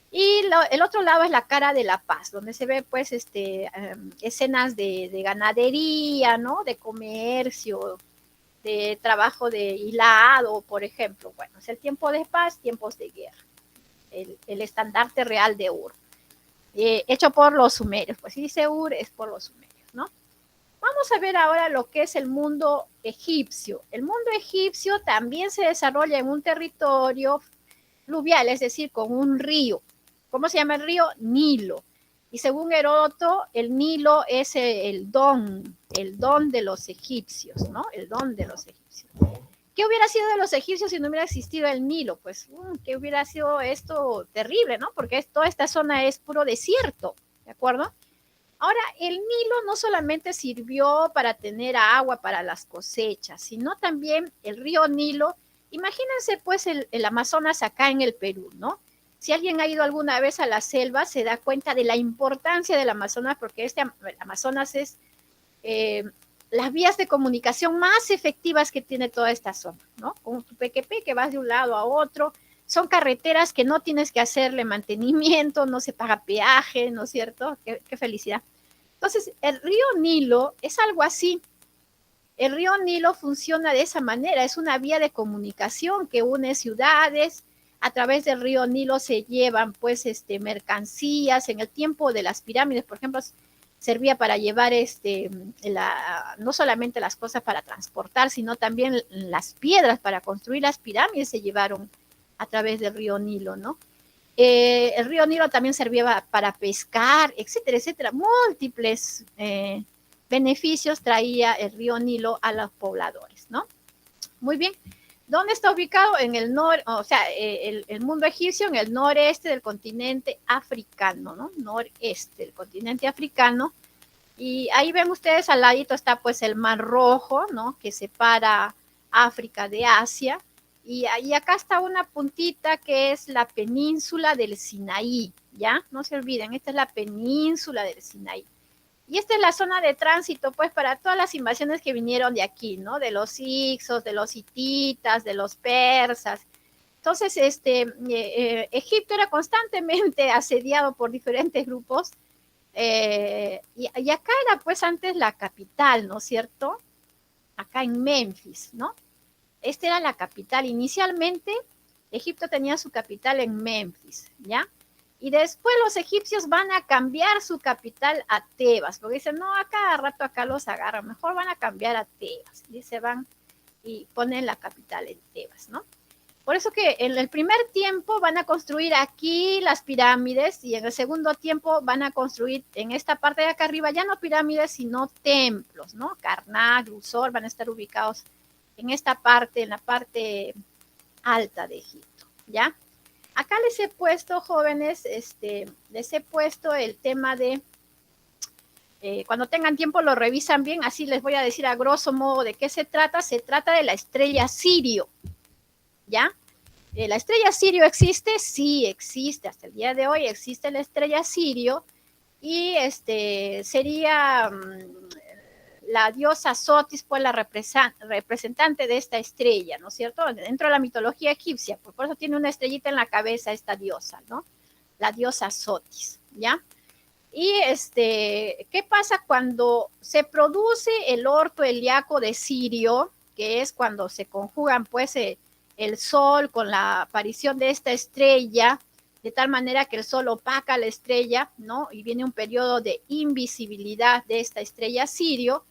Y el otro lado es la cara de la paz, donde se ve pues escenas de ganadería, ¿no? De comercio, de trabajo de hilado, por ejemplo. Bueno, es el tiempo de paz, tiempos de guerra. El estandarte real de Ur. Hecho por los sumerios. Pues si dice Ur, es por los sumerios, ¿no? Vamos a ver ahora lo que es el mundo egipcio. El mundo egipcio también se desarrolla en un territorio fluvial, es decir, con un río. ¿Cómo se llama el río? Nilo. Y según Heródoto, el Nilo es el don de los egipcios, ¿no? El don de los egipcios. ¿Qué hubiera sido de los egipcios si no hubiera existido el Nilo? Pues, ¿qué hubiera sido esto terrible, ¿no? Porque toda esta zona es puro desierto, ¿de acuerdo? Ahora, el Nilo no solamente sirvió para tener agua para las cosechas, sino también el río Nilo. Imagínense, pues, el Amazonas acá en el Perú, ¿no? Si alguien ha ido alguna vez a la selva, se da cuenta de la importancia del Amazonas, porque el Amazonas es las vías de comunicación más efectivas que tiene toda esta zona, ¿no? Con tu PQP que vas de un lado a otro, son carreteras que no tienes que hacerle mantenimiento, no se paga peaje, ¿no es cierto? Qué felicidad. Entonces, el río Nilo es algo así. El río Nilo funciona de esa manera, es una vía de comunicación que une ciudades. A través del río Nilo se llevan pues mercancías. En el tiempo de las pirámides, por ejemplo, servía para llevar no solamente las cosas para transportar, sino también las piedras para construir las pirámides se llevaron a través del río Nilo, ¿no? El río Nilo también servía para pescar, etcétera, etcétera. Múltiples beneficios traía el río Nilo a los pobladores, ¿no? Muy bien. ¿Dónde está ubicado? En el o sea, el mundo egipcio en el noreste del continente africano, ¿no? Noreste del continente africano. Y ahí ven ustedes al ladito está pues el Mar Rojo, ¿no? Que separa África de Asia. Y acá está una puntita que es la península del Sinaí, ¿ya? No se olviden, esta es la península del Sinaí. Y esta es la zona de tránsito, pues, para todas las invasiones que vinieron de aquí, ¿no? De los hicsos, de los hititas, de los persas. Entonces, Egipto era constantemente asediado por diferentes grupos. Y acá era, pues, antes la capital, ¿no es cierto? Acá en Memphis, ¿no? Esta era la capital. Inicialmente, Egipto tenía su capital en Memphis, ¿ya? Y después los egipcios van a cambiar su capital a Tebas, porque dicen, no, a cada rato acá los agarran, mejor van a cambiar a Tebas. Y se van y ponen la capital en Tebas, ¿no? Por eso que en el primer tiempo van a construir aquí las pirámides y en el segundo tiempo van a construir en esta parte de acá arriba ya no pirámides, sino templos, ¿no? Karnak, Luxor van a estar ubicados en esta parte, en la parte alta de Egipto, ¿ya? Acá les he puesto, jóvenes, les he puesto el tema de, cuando tengan tiempo lo revisan bien, así les voy a decir a grosso modo de qué se trata. Se trata de la estrella Sirio, ¿ya? ¿La estrella Sirio existe? Sí, existe, hasta el día de hoy existe la estrella Sirio y sería la diosa Sotis, pues la representante de esta estrella, ¿no es cierto? Dentro de la mitología egipcia, por eso tiene una estrellita en la cabeza esta diosa, ¿no? La diosa Sotis, ¿ya? Y ¿qué pasa cuando se produce el orto helíaco de Sirio, que es cuando se conjugan, pues, el sol con la aparición de esta estrella, de tal manera que el sol opaca a la estrella, ¿no? Y viene un periodo de invisibilidad de esta estrella Sirio.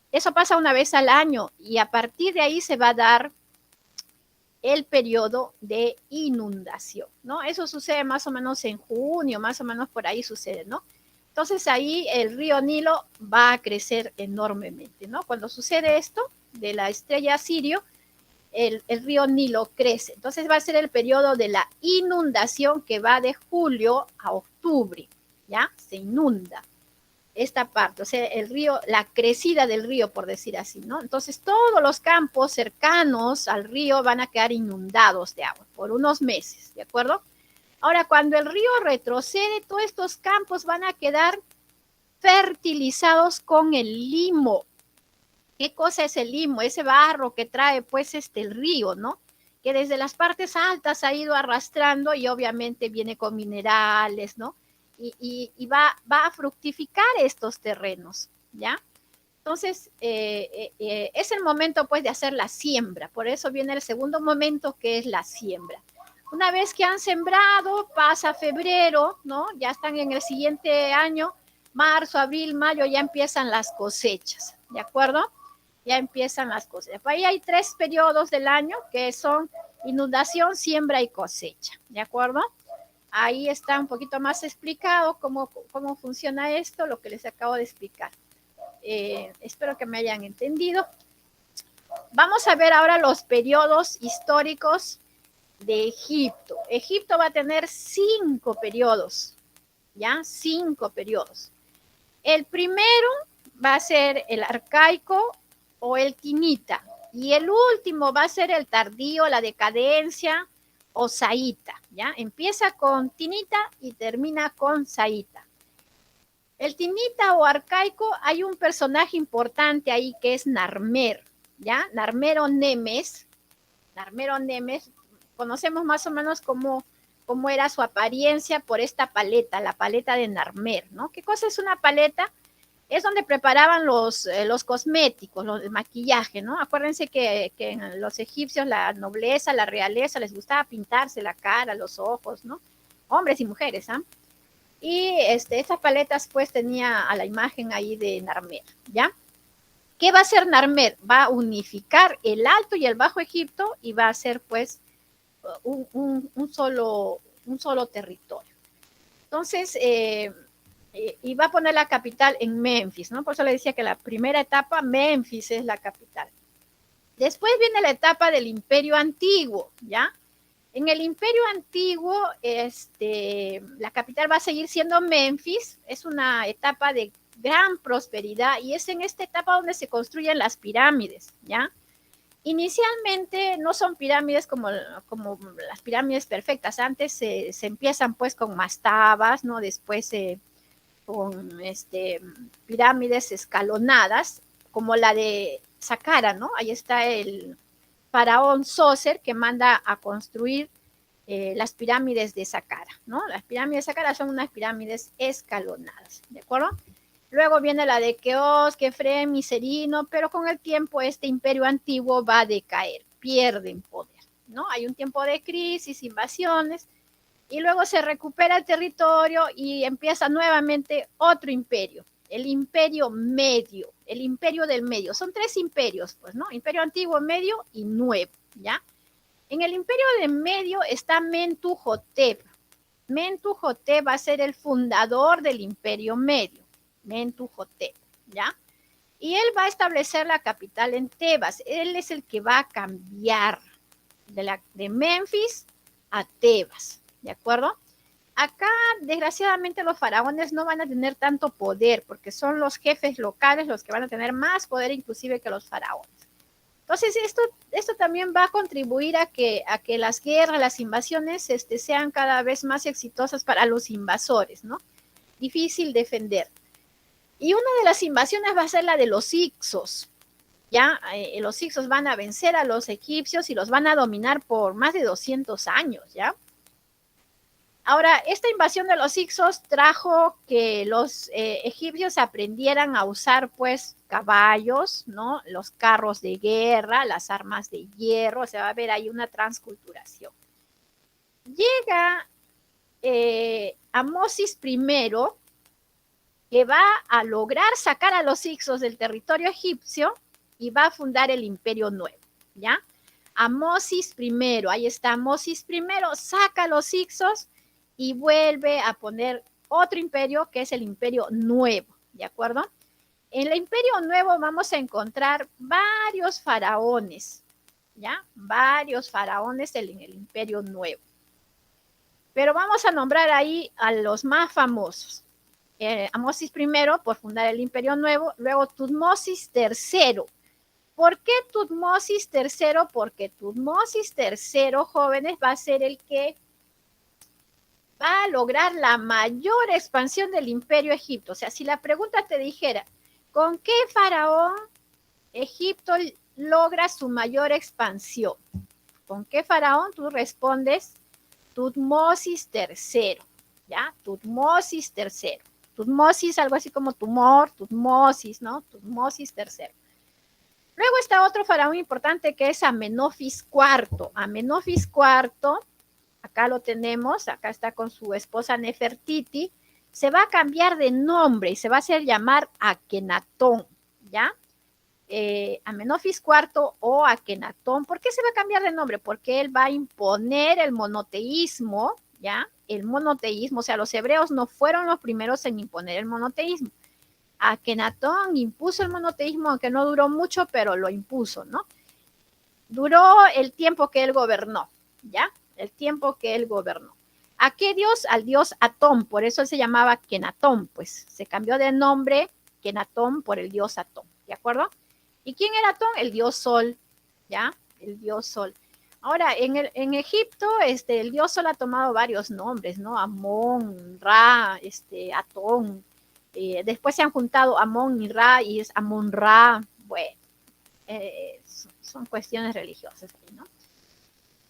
Eso pasa una vez al año y a partir de ahí se va a dar el periodo de inundación, ¿no? Eso sucede más o menos en junio, más o menos por ahí sucede, ¿no? Entonces ahí el río Nilo va a crecer enormemente, ¿no? Cuando sucede esto de la estrella Sirio, el río Nilo crece. Entonces va a ser el periodo de la inundación que va de julio a octubre, ¿ya? Se inunda esta parte, o sea, el río, la crecida del río, por decir así, ¿no? Entonces todos los campos cercanos al río van a quedar inundados de agua por unos meses, ¿de acuerdo? Ahora, cuando el río retrocede, todos estos campos van a quedar fertilizados con el limo. ¿Qué cosa es el limo? Ese barro que trae, pues, el río, ¿no? Que desde las partes altas ha ido arrastrando y obviamente viene con minerales, ¿no? Y va a fructificar estos terrenos, ¿ya? Entonces, es el momento, pues, de hacer la siembra. Por eso viene el segundo momento, que es la siembra. Una vez que han sembrado, pasa febrero, ¿no? Ya están en el siguiente año, marzo, abril, mayo, ya empiezan las cosechas, ¿de acuerdo? Ya empiezan las cosechas. Ahí hay 3 periodos del año que son inundación, siembra y cosecha, ¿de acuerdo? Ahí está un poquito más explicado cómo funciona esto, lo que les acabo de explicar. Espero que me hayan entendido. Vamos a ver ahora los periodos históricos de Egipto. Egipto va a tener 5 periodos, ¿ya? 5 periodos. El primero va a ser el arcaico o el tinita, y el último va a ser el tardío, la decadencia o saíta, ¿ya? Empieza con tinita y termina con saíta. El tinita o arcaico, hay un personaje importante ahí que es Narmer, ¿ya? Narmero Nemes, conocemos más o menos cómo era su apariencia por esta paleta, la paleta de Narmer, ¿no? ¿Qué cosa es una paleta? Es donde preparaban los cosméticos, el maquillaje, ¿no? Acuérdense que en los egipcios la nobleza, la realeza, les gustaba pintarse la cara, los ojos, ¿no? Hombres y mujeres, ¿ah? Y estas paletas pues tenía a la imagen ahí de Narmer, ¿ya? ¿Qué va a hacer Narmer? Va a unificar el Alto y el Bajo Egipto y va a hacer pues un solo territorio. Entonces, y va a poner la capital en Memphis, ¿no? Por eso le decía que la primera etapa, Memphis es la capital. Después viene la etapa del Imperio Antiguo, ¿ya? En el Imperio Antiguo, la capital va a seguir siendo Memphis, es una etapa de gran prosperidad y es en esta etapa donde se construyen las pirámides, ¿ya? Inicialmente no son pirámides como las pirámides perfectas, antes se empiezan pues con mastabas, ¿no? Después con pirámides escalonadas, como la de Saqqara, ¿no? Ahí está el faraón Sócer que manda a construir las pirámides de Saqqara, ¿no? Las pirámides de Saqqara son unas pirámides escalonadas, ¿de acuerdo? Luego viene la de Keops, Kefren, Miserino, pero con el tiempo este imperio antiguo va a decaer, pierden poder, ¿no? Hay un tiempo de crisis, invasiones, y luego se recupera el territorio y empieza nuevamente otro imperio, el imperio medio, el imperio del medio. Son tres imperios, pues, ¿no? Imperio antiguo, medio y nuevo, ¿ya? En el imperio del medio está Mentuhotep. Mentuhotep va a ser el fundador del imperio medio, Mentuhotep, ¿ya? Y él va a establecer la capital en Tebas. Él es el que va a cambiar de Memphis a Tebas, ¿de acuerdo? Acá, desgraciadamente, los faraones no van a tener tanto poder porque son los jefes locales los que van a tener más poder inclusive que los faraones. Entonces, esto también va a contribuir a que las guerras, las invasiones sean cada vez más exitosas para los invasores, ¿no? Difícil defender. Y una de las invasiones va a ser la de los Hicsos, ¿ya? Los Hicsos van a vencer a los egipcios y los van a dominar por más de 200 años, ¿ya? Ahora, esta invasión de los Hicsos trajo que los egipcios aprendieran a usar, pues, caballos, ¿no? Los carros de guerra, las armas de hierro, o sea, va a haber ahí una transculturación. Llega Amosis I, que va a lograr sacar a los Hicsos del territorio egipcio y va a fundar el Imperio Nuevo, ¿ya? Amosis I, ahí está Amosis I, saca a los Hicsos y vuelve a poner otro imperio que es el Imperio Nuevo, ¿de acuerdo? En el Imperio Nuevo vamos a encontrar varios faraones, ¿ya? Varios faraones en el Imperio Nuevo. Pero vamos a nombrar ahí a los más famosos. Amosis I por fundar el Imperio Nuevo, luego Tutmosis III. ¿Por qué Tutmosis III? Porque Tutmosis III, jóvenes, va a ser el que va a lograr la mayor expansión del imperio egipcio. O sea, si la pregunta te dijera, ¿con qué faraón Egipto logra su mayor expansión? ¿Con qué faraón? Tú respondes Tutmosis III, ¿ya? Tutmosis III. Tutmosis, algo así como tumor, Tutmosis, ¿no? Tutmosis III. Luego está otro faraón importante que es Amenofis IV. Amenofis IV, acá lo tenemos, acá está con su esposa Nefertiti, se va a cambiar de nombre y se va a hacer llamar Akenatón, ¿ya? Amenofis IV o Akenatón. ¿Por qué se va a cambiar de nombre? Porque él va a imponer el monoteísmo, ¿ya? El monoteísmo, o sea, los hebreos no fueron los primeros en imponer el monoteísmo. Akenatón impuso el monoteísmo, aunque no duró mucho, pero lo impuso, ¿no? Duró el tiempo que él gobernó, ¿ya? El tiempo que él gobernó. ¿A qué dios? Al dios Atón, por eso él se llamaba Kenatón, pues se cambió de nombre Kenatón por el dios Atón, ¿de acuerdo? ¿Y quién era Atón? El dios Sol, ¿ya? El dios Sol. Ahora, en Egipto, el dios Sol ha tomado varios nombres, ¿no? Amón, Ra, Atón. Después se han juntado Amón y Ra y es Amón Ra. Bueno, son cuestiones religiosas, ¿no?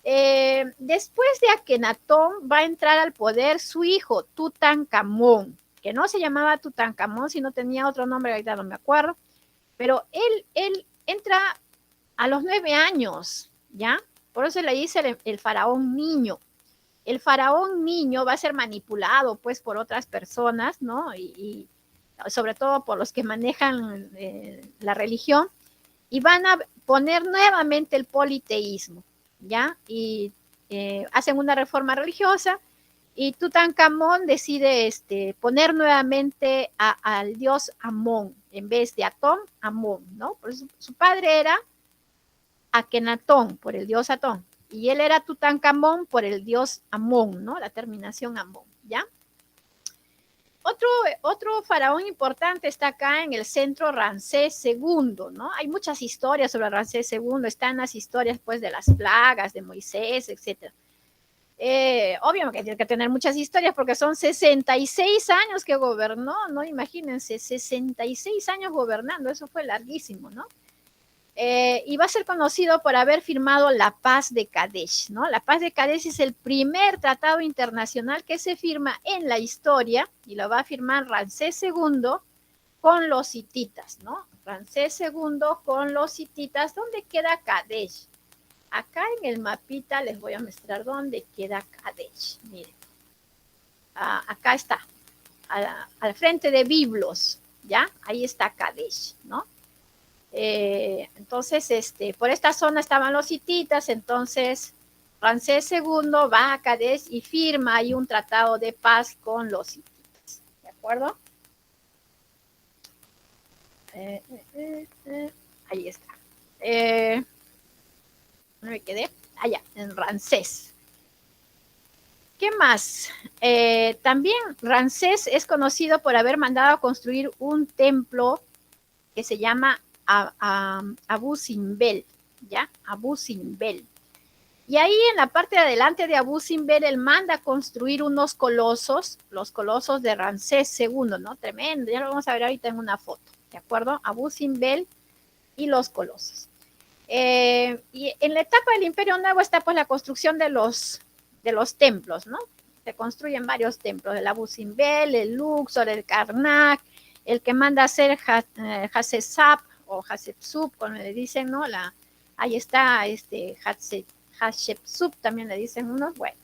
Después de Akenatón va a entrar al poder su hijo Tutankamón, que no se llamaba Tutankamón, sino tenía otro nombre, ahorita no me acuerdo, pero él entra a los 9 años, ¿ya? Por eso le dice el faraón niño. El faraón niño va a ser manipulado, pues, por otras personas, ¿no? Y sobre todo por los que manejan la religión, y van a poner nuevamente el politeísmo, ¿ya? Y hacen una reforma religiosa y Tutankamón decide poner nuevamente al dios Amón, en vez de Atón, Amón, ¿no? Pues su padre era Akenatón, por el dios Atón, y él era Tutankamón por el dios Amón, ¿no? La terminación Amón, ¿ya? Otro faraón importante está acá en el centro, Ramsés II, ¿no? Hay muchas historias sobre Ramsés II, están las historias pues de las plagas de Moisés, etc. Obviamente que tiene que tener muchas historias porque son 66 años que gobernó, ¿no? Imagínense, 66 años gobernando, eso fue larguísimo, ¿no? Y va a ser conocido por haber firmado la Paz de Kadesh, ¿no? La Paz de Kadesh es el primer tratado internacional que se firma en la historia y lo va a firmar Ramsés II con los hititas, ¿no? Ramsés II con los hititas. ¿Dónde queda Kadesh? Acá en el mapita les voy a mostrar dónde queda Kadesh. Miren, acá está, al frente de Biblos, ¿ya? Ahí está Kadesh, ¿no? Entonces, por esta zona estaban los hititas, entonces Ramsés II va a Kadesh y firma ahí un tratado de paz con los hititas, ¿de acuerdo? Ahí está. ¿No me quedé? Allá, en Ramsés. ¿Qué más? También Ramsés es conocido por haber mandado a construir un templo que se llama Abu Simbel, ¿ya? Abu Simbel. Y ahí en la parte de adelante de Abu Simbel, él manda a construir unos colosos, los colosos de Ramsés II, ¿no? Tremendo, ya lo vamos a ver ahorita en una foto, ¿de acuerdo? Abu Simbel y los colosos. Y en la etapa del Imperio Nuevo está pues la construcción de los templos, ¿no? Se construyen varios templos, el Abu Simbel, el Luxor, el Karnak, el que manda a hacer Hatshepsut o Hatshepsut, como le dicen, ¿no? Ahí está Hatshepsut, también le dicen unos, bueno.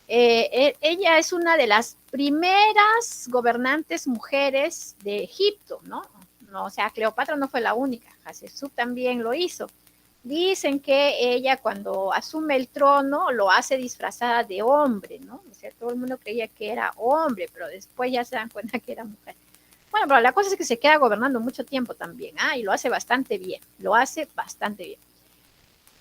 Ella es una de las primeras gobernantes mujeres de Egipto, ¿no? O sea, Cleopatra no fue la única, Hatshepsut también lo hizo. Dicen que ella cuando asume el trono lo hace disfrazada de hombre, ¿no? O sea, todo el mundo creía que era hombre, pero después ya se dan cuenta que era mujer. Bueno, pero la cosa es que se queda gobernando mucho tiempo también, y lo hace bastante bien,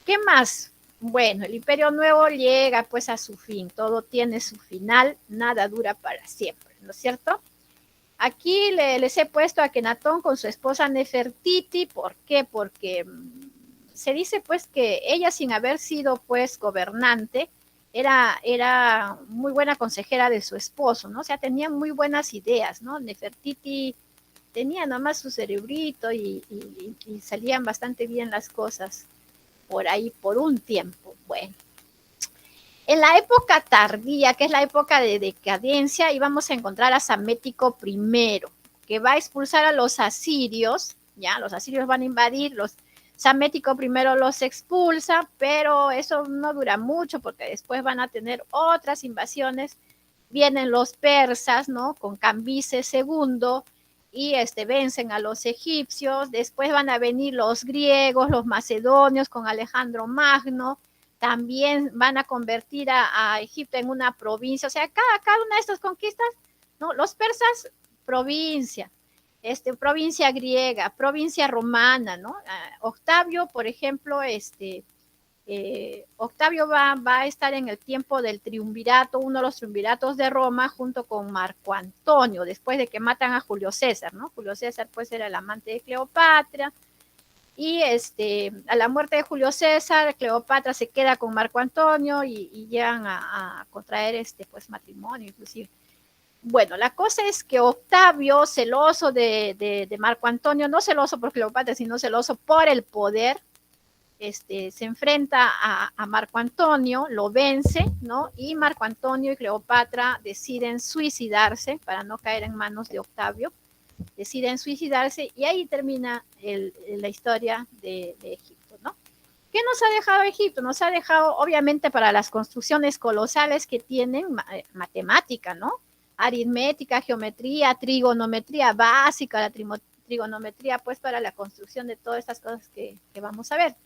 ¿Qué más? Bueno, el Imperio Nuevo llega pues a su fin, todo tiene su final, nada dura para siempre, ¿no es cierto? Aquí les he puesto a Akenatón con su esposa Nefertiti, ¿por qué? Porque se dice pues que ella sin haber sido pues gobernante, era muy buena consejera de su esposo, ¿no? O sea, tenía muy buenas ideas, ¿no? Nefertiti tenía nomás su cerebrito y salían bastante bien las cosas por ahí por un tiempo. Bueno, en la época tardía, que es la época de decadencia, íbamos a encontrar a Psamético I, que va a expulsar a los asirios, ya, los asirios van a invadir, Psamético I los expulsa, pero eso no dura mucho porque después van a tener otras invasiones. Vienen los persas, ¿no? Con Cambises II y vencen a los egipcios. Después van a venir los griegos, los macedonios con Alejandro Magno. También van a convertir a Egipto en una provincia. O sea, cada una de estas conquistas, ¿no? Los persas, provincia. Provincia griega, provincia romana, ¿no? Octavio, por ejemplo, Octavio va a estar en el tiempo del triunvirato, uno de los triunviratos de Roma, junto con Marco Antonio, después de que matan a Julio César, ¿no? Julio César, pues, era el amante de Cleopatra, y a la muerte de Julio César, Cleopatra se queda con Marco Antonio y llegan a contraer, pues, matrimonio, inclusive. Bueno, la cosa es que Octavio, celoso de Marco Antonio, no celoso por Cleopatra, sino celoso por el poder, se enfrenta a Marco Antonio, lo vence, ¿no? Y Marco Antonio y Cleopatra deciden suicidarse para no caer en manos de Octavio, deciden suicidarse y ahí termina la historia de Egipto, ¿no? ¿Qué nos ha dejado Egipto? Nos ha dejado, obviamente, para las construcciones colosales que tienen, matemática, ¿no? Aritmética, geometría, trigonometría básica, la trigonometría, pues, para la construcción de todas estas cosas que vamos a ver.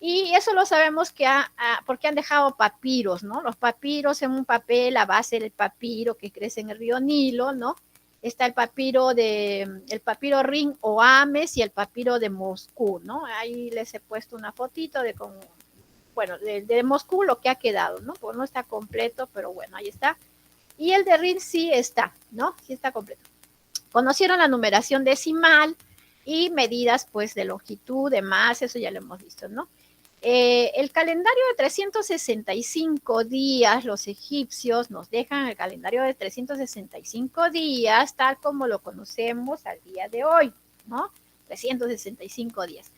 Y eso lo sabemos porque han dejado papiros, ¿no? Los papiros en un papel, la base del papiro que crece en el río Nilo, ¿no? está el papiro Rin o Ames y el papiro de Moscú, ¿no? Ahí les he puesto una fotito de cómo, bueno, de Moscú lo que ha quedado, ¿no? Pues no está completo, pero bueno, ahí está. Y el de Rin sí está, ¿no? Sí está completo. Conocieron la numeración decimal y medidas, pues, de longitud, de masa, eso ya lo hemos visto, ¿no? El calendario de 365 días, los egipcios nos dejan el calendario de 365 días, tal como lo conocemos al día de hoy, ¿no? 365 días.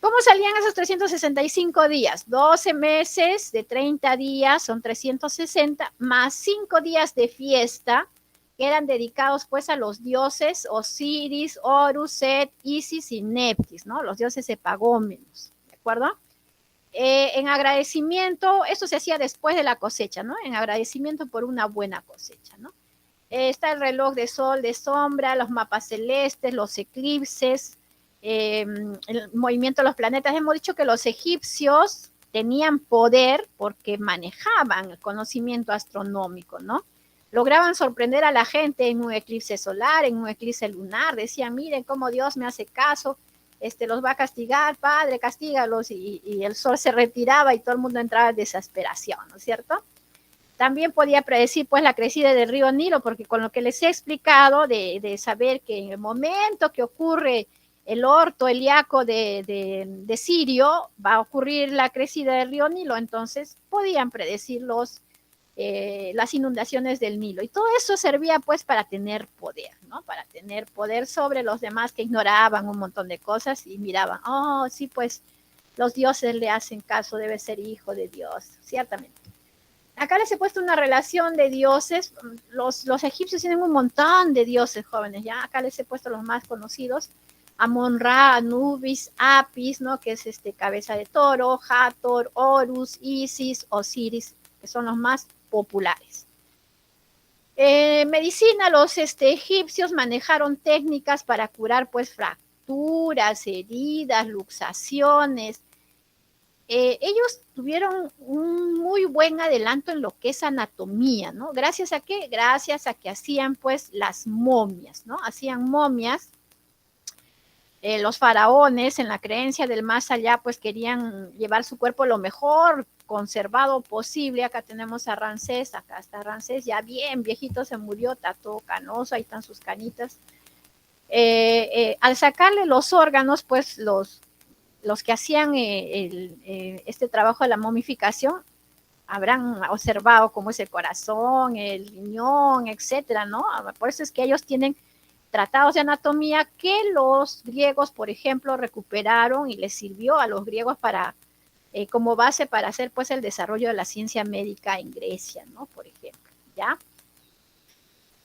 ¿Cómo salían esos 365 días? 12 meses de 30 días son 360, más 5 días de fiesta, que eran dedicados pues a los dioses Osiris, Horus, Set, Isis y Neptis, ¿no? Los dioses epagómenos, ¿de acuerdo? En agradecimiento, esto se hacía después de la cosecha, ¿no? En agradecimiento por una buena cosecha, ¿no? Está el reloj de sol, de sombra, los mapas celestes, los eclipses, el movimiento de los planetas. Hemos dicho que los egipcios tenían poder porque manejaban el conocimiento astronómico, ¿no? Lograban sorprender a la gente en un eclipse solar, en un eclipse lunar. Decían, miren cómo Dios me hace caso, los va a castigar, Padre, castígalos, y el sol se retiraba y todo el mundo entraba en desesperación, ¿no es cierto? También podía predecir pues la crecida del río Nilo, porque con lo que les he explicado de saber que en el momento que ocurre el orto helíaco de Sirio, va a ocurrir la crecida del río Nilo, entonces podían predecir las inundaciones del Nilo. Y todo eso servía pues para tener poder, ¿no? Para tener poder sobre los demás que ignoraban un montón de cosas y miraban, oh, sí, pues los dioses le hacen caso, debe ser hijo de Dios, ciertamente. Acá les he puesto una relación de dioses. Los egipcios tienen un montón de dioses jóvenes, ¿ya? Acá les he puesto los más conocidos. Amon-Ra, Anubis, Apis, ¿no? Que es cabeza de toro, Hathor, Horus, Isis, Osiris, que son los más populares. Medicina, los egipcios manejaron técnicas para curar pues fracturas, heridas, luxaciones. Ellos tuvieron un muy buen adelanto en lo que es anatomía, ¿no? ¿Gracias a qué? Gracias a que hacían pues las momias, ¿no? Hacían momias. Los faraones, en la creencia del más allá, pues querían llevar su cuerpo lo mejor conservado posible. Acá tenemos a Ramsés, acá está Ramsés, ya bien viejito, se murió, está todo canoso, ahí están sus canitas. Al sacarle los órganos, pues los que hacían este trabajo de la momificación habrán observado cómo es el corazón, el riñón, etcétera, ¿no? Por eso es que ellos tienen tratados de anatomía que los griegos, por ejemplo, recuperaron y les sirvió a los griegos para como base para hacer pues el desarrollo de la ciencia médica en Grecia, ¿no? Por ejemplo, ¿ya?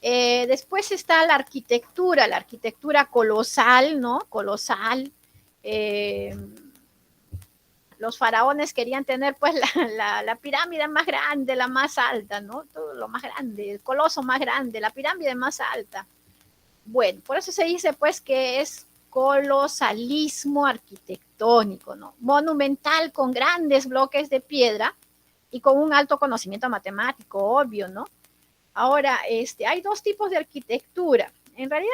Después está la arquitectura colosal, ¿no? Colosal. Los faraones querían tener pues la pirámide más grande, la más alta, ¿no? Todo lo más grande, el coloso más grande, la pirámide más alta. Bueno, por eso se dice pues que es colosalismo arquitectónico, ¿no? Monumental, con grandes bloques de piedra y con un alto conocimiento matemático, obvio, ¿no? Ahora, hay dos tipos de arquitectura. En realidad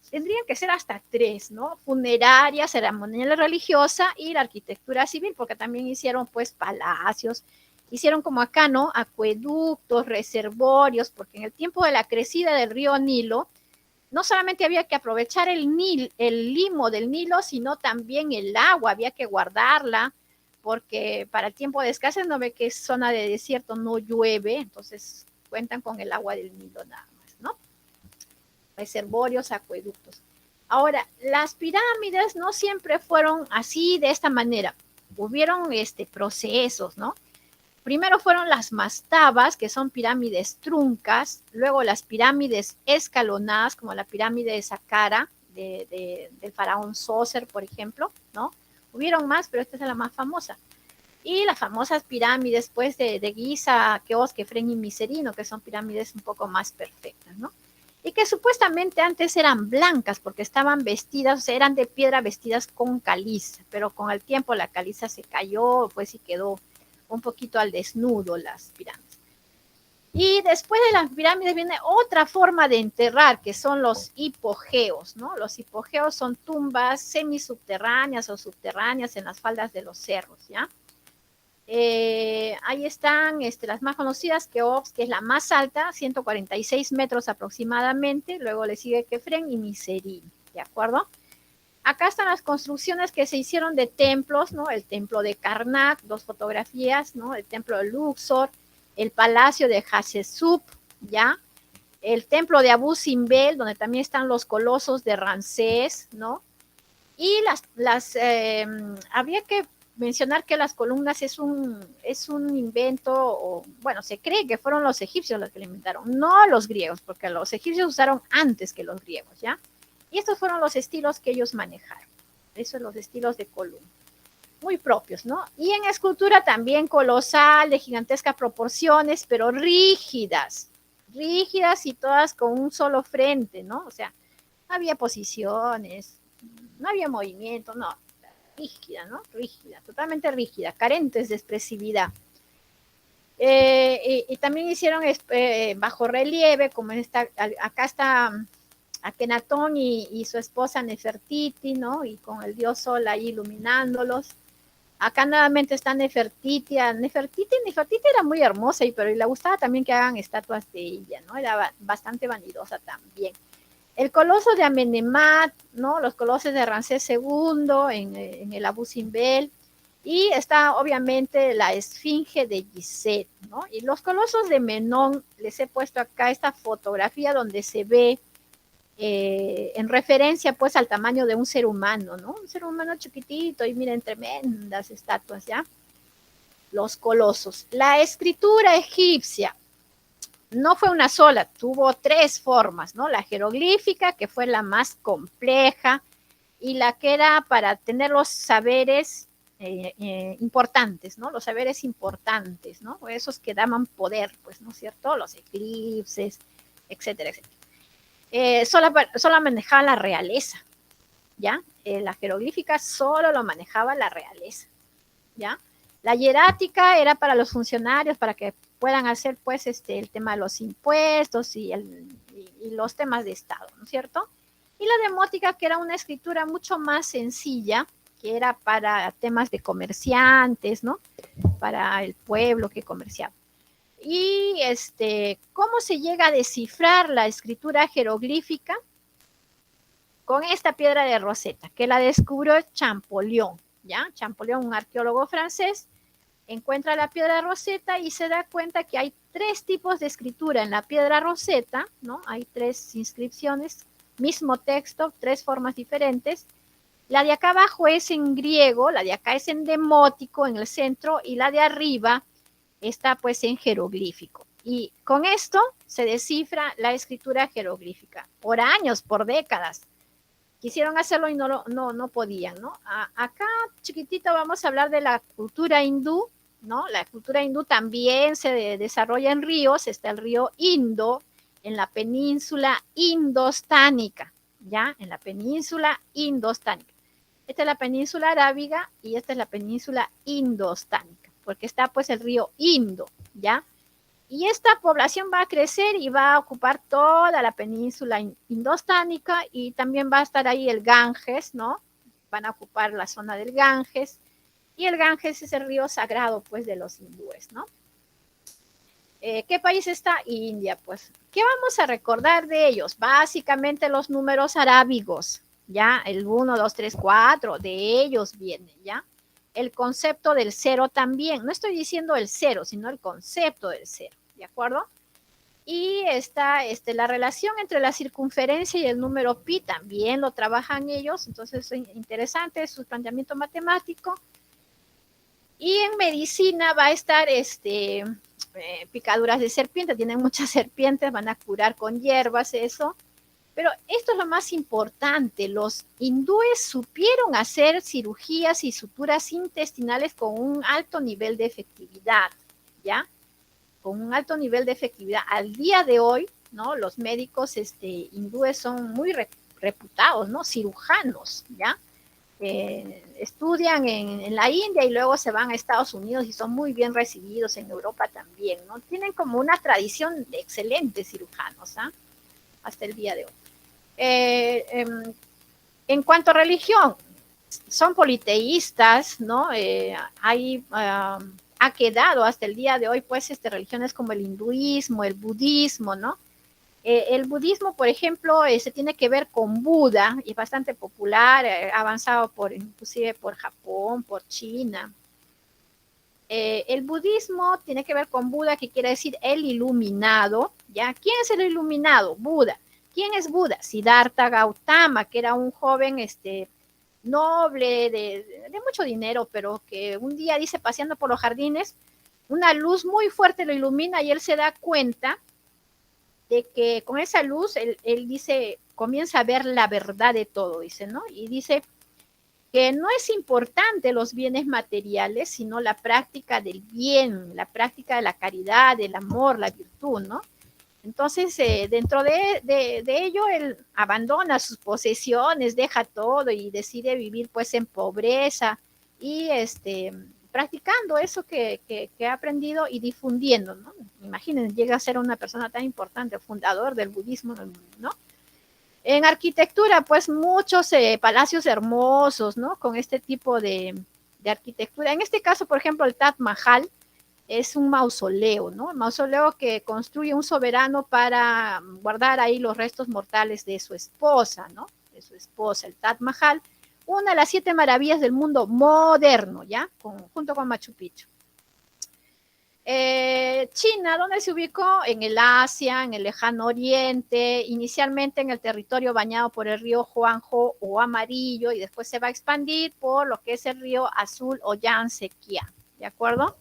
tendrían que ser hasta tres, ¿no? Funeraria, ceremonial religiosa y la arquitectura civil, porque también hicieron pues palacios, hicieron como acá, ¿no? Acueductos, reservorios, porque en el tiempo de la crecida del río Nilo, no solamente había que aprovechar el limo del Nilo, sino también el agua, había que guardarla, porque para el tiempo de escasez no ve que es zona de desierto, no llueve, entonces cuentan con el agua del Nilo nada más, ¿no? Reservorios, acueductos. Ahora, las pirámides no siempre fueron así, de esta manera. Hubieron procesos, ¿no? Primero fueron las mastabas, que son pirámides truncas, luego las pirámides escalonadas, como la pirámide de Saqqara, del faraón Sócer, por ejemplo, ¿no? Hubieron más, pero esta es la más famosa. Y las famosas pirámides, pues, de Giza, Keops, Kefren y Miserino, que son pirámides un poco más perfectas, ¿no? Y que supuestamente antes eran blancas, porque estaban vestidas, o sea, eran de piedra vestidas con caliza, pero con el tiempo la caliza se cayó, pues, y quedó un poquito al desnudo las pirámides. Y después de las pirámides viene otra forma de enterrar, que son los hipogeos, ¿no? Los hipogeos son tumbas semisubterráneas o subterráneas en las faldas de los cerros, ¿ya? Ahí están las más conocidas, Keops, que es la más alta, 146 metros aproximadamente, luego le sigue Kefren y Misery, ¿de acuerdo? Acá están las construcciones que se hicieron de templos, ¿no? El templo de Karnak, 2 fotografías, ¿no? El templo de Luxor, el palacio de Hatshepsut, ¿ya? El templo de Abu Simbel, donde también están los colosos de Ramsés, ¿no? Y habría que mencionar que las columnas es un invento, o, bueno, se cree que fueron los egipcios los que lo inventaron, no los griegos, porque los egipcios usaron antes que los griegos, ¿ya? Y estos fueron los estilos que ellos manejaron. Esos son los estilos de columna. Muy propios, ¿no? Y en escultura también colosal, de gigantescas proporciones, pero rígidas. Rígidas y todas con un solo frente, ¿no? O sea, no había posiciones, no había movimiento, no. Rígida, ¿no? Rígida, totalmente rígida, carentes de expresividad. Y también hicieron bajo relieve, como acá está Akenatón y su esposa Nefertiti, ¿no? Y con el dios Sol ahí iluminándolos. Acá nuevamente está Nefertiti. Nefertiti era muy hermosa, pero le gustaba también que hagan estatuas de ella, ¿no? Era bastante vanidosa también. El coloso de Amenemhat, ¿no? Los colosos de Ramsés II en el Abu Simbel. Y está obviamente la esfinge de Gizeh, ¿no? Y los colosos de Menón, les he puesto acá esta fotografía donde se ve en referencia pues al tamaño de un ser humano, ¿no? Un ser humano chiquitito y miren, tremendas estatuas, ¿ya? Los colosos. La escritura egipcia no fue una sola, tuvo 3 formas, ¿no? La jeroglífica, que fue la más compleja, y la que era para tener los saberes importantes, ¿no? Los saberes importantes, ¿no? Esos que daban poder, pues, ¿no es cierto? Los eclipses, etcétera, etcétera. Solo manejaba la realeza, ¿ya? La jeroglífica solo lo manejaba la realeza, ¿ya? La hierática era para los funcionarios, para que puedan hacer, pues, el tema de los impuestos y los temas de Estado, ¿no es cierto? Y la demótica, que era una escritura mucho más sencilla, que era para temas de comerciantes, ¿no? Para el pueblo que comerciaba. Y ¿cómo se llega a descifrar la escritura jeroglífica? Con esta piedra de Rosetta, que la descubrió Champollion, ¿ya? Champollion, un arqueólogo francés, encuentra la piedra de Rosetta y se da cuenta que hay 3 tipos de escritura en la piedra Rosetta, ¿no? Hay 3 inscripciones, mismo texto, 3 formas diferentes. La de acá abajo es en griego, la de acá es en demótico, en el centro, y la de arriba está pues en jeroglífico. Y con esto se descifra la escritura jeroglífica. Por años, por décadas. Quisieron hacerlo y no podían, ¿no? Acá, chiquitito, vamos a hablar de la cultura hindú, ¿no? La cultura hindú también se desarrolla en ríos. Está el río Indo, en la península indostánica, ¿ya? En la península indostánica. Esta es la península arábiga y esta es la península indostánica, porque está pues el río Indo, ¿ya? Y esta población va a crecer y va a ocupar toda la península indostánica, y también va a estar ahí el Ganges, ¿no? Van a ocupar la zona del Ganges, y el Ganges es el río sagrado pues de los hindúes, ¿no? ¿Qué país está? India, pues. ¿Qué vamos a recordar de ellos? Básicamente los números arábigos, ¿ya? El 1, 2, 3, 4, de ellos vienen, ¿ya? El concepto del cero también. No estoy diciendo el cero, sino el concepto del cero, ¿de acuerdo? Y está la relación entre la circunferencia y el número pi, también lo trabajan ellos, entonces es interesante su planteamiento matemático. Y en medicina va a estar picaduras de serpiente, tienen muchas serpientes, van a curar con hierbas eso. Pero esto es lo más importante, los hindúes supieron hacer cirugías y suturas intestinales con un alto nivel de efectividad, ¿ya? Con un alto nivel de efectividad. Al día de hoy, ¿no? Los médicos hindúes son muy reputados, ¿no? Cirujanos, ¿ya? estudian en la India y luego se van a Estados Unidos y son muy bien recibidos en Europa también, ¿no? Tienen como una tradición de excelentes cirujanos, ¿ah? Hasta el día de hoy. En cuanto a religión, son politeístas, ¿no? Ha quedado hasta el día de hoy, pues, religiones como el hinduismo, el budismo, ¿no? El budismo, por ejemplo, se tiene que ver con Buda y es bastante popular, ha avanzado inclusive por Japón, por China. El budismo tiene que ver con Buda, que quiere decir el iluminado, ¿ya? ¿Quién es el iluminado? Buda. ¿Quién es Buda? Siddhartha Gautama, que era un joven noble, de mucho dinero, pero que un día dice, paseando por los jardines, una luz muy fuerte lo ilumina y él se da cuenta de que con esa luz, él dice, comienza a ver la verdad de todo, dice, ¿no? Y dice que no es importante los bienes materiales, sino la práctica del bien, la práctica de la caridad, del amor, la virtud, ¿no? Entonces, dentro de ello, él abandona sus posesiones, deja todo y decide vivir pues en pobreza y practicando eso que ha aprendido y difundiendo, ¿no? Imagínense, llega a ser una persona tan importante, fundador del budismo en el mundo, ¿no? En arquitectura, pues muchos palacios hermosos, ¿no? Con este tipo de arquitectura. En este caso, por ejemplo, el Taj Mahal es un mausoleo, ¿no? Un mausoleo que construye un soberano para guardar ahí los restos mortales de su esposa, ¿no? De su esposa, el Taj Mahal, una de las 7 maravillas del mundo moderno, ¿ya? Junto con Machu Picchu. China, ¿dónde se ubicó? En el Asia, en el lejano oriente, inicialmente en el territorio bañado por el río Huanghe o amarillo, y después se va a expandir por lo que es el río azul o Yangtze-Kiang, ¿de acuerdo?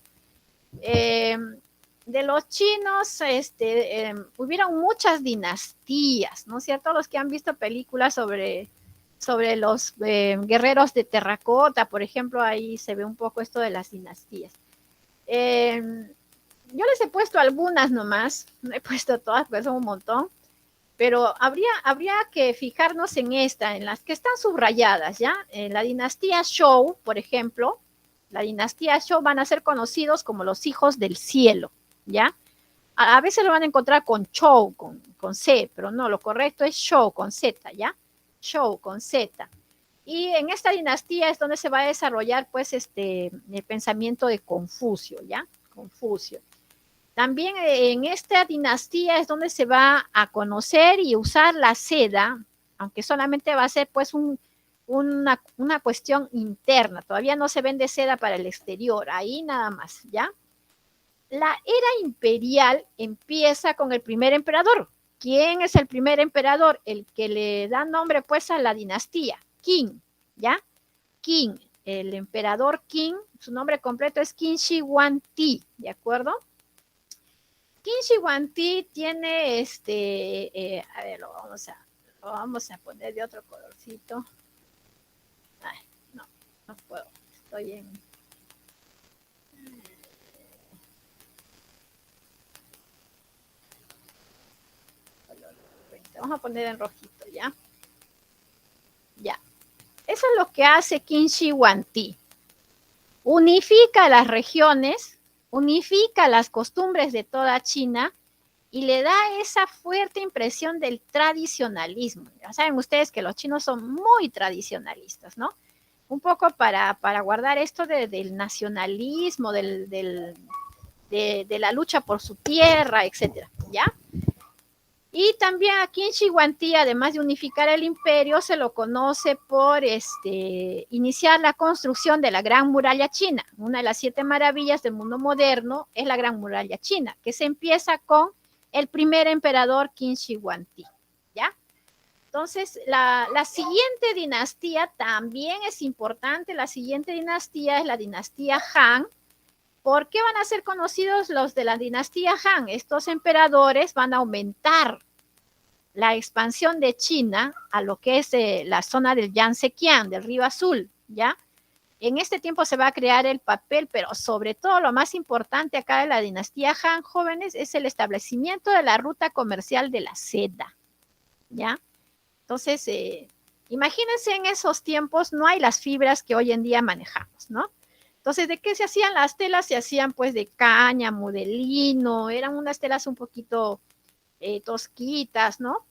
De los chinos, hubieron muchas dinastías, ¿no es cierto? Los que han visto películas sobre los guerreros de terracota, por ejemplo, ahí se ve un poco esto de las dinastías. Yo les he puesto algunas nomás, no he puesto todas, porque son un montón, pero habría que fijarnos en las que están subrayadas, ¿ya? En la dinastía Zhou, por ejemplo, la dinastía Zhou van a ser conocidos como los hijos del cielo, ¿ya? A veces lo van a encontrar con Zhou, con C, pero no, lo correcto es Zhou con Z, ¿ya? Zhou con Z. Y en esta dinastía es donde se va a desarrollar, pues, el pensamiento de Confucio, ¿ya? Confucio. También en esta dinastía es donde se va a conocer y usar la seda, aunque solamente va a ser, pues, una cuestión interna. Todavía no se vende seda para el exterior, ahí nada más, ¿ya? La era imperial empieza con el primer emperador. ¿Quién es el primer emperador? El que le da nombre, pues, a la dinastía, Qin, ¿ya? Qin, el emperador Qin, su nombre completo es Qin Shi Huangdi, ¿de acuerdo? Qin Shi Huangdi tiene a ver, lo vamos a poner de otro colorcito. Ay, no puedo, estoy en... Vamos a poner en rojito, ¿ya? Ya. Eso es lo que hace Qin Shi Huangdi. Unifica las regiones, unifica las costumbres de toda China y le da esa fuerte impresión del tradicionalismo. Ya saben ustedes que los chinos son muy tradicionalistas, ¿no? Un poco para guardar esto del nacionalismo, de la lucha por su tierra, etcétera, ¿ya? Y también aquí en Chihuahua, además de unificar el imperio, se lo conoce por iniciar la construcción de la Gran Muralla China. Una de las 7 maravillas del mundo moderno es la Gran Muralla China, que se empieza con el primer emperador Qin Shi Huangdi, ¿ya? Entonces, la siguiente dinastía también es importante. La siguiente dinastía es la dinastía Han. ¿Por qué van a ser conocidos los de la dinastía Han? Estos emperadores van a aumentar la expansión de China a lo que es la zona del Yangtze-Kiang, del Río Azul, ¿ya? En este tiempo se va a crear el papel, pero sobre todo lo más importante acá de la dinastía Han, jóvenes, es el establecimiento de la ruta comercial de la seda, ¿ya? Entonces, Imagínense en esos tiempos no hay las fibras que hoy en día manejamos, ¿no? Entonces, ¿de qué se hacían las telas? Se hacían pues de cáñamo, de lino, eran unas telas un poquito tosquitas, ¿no?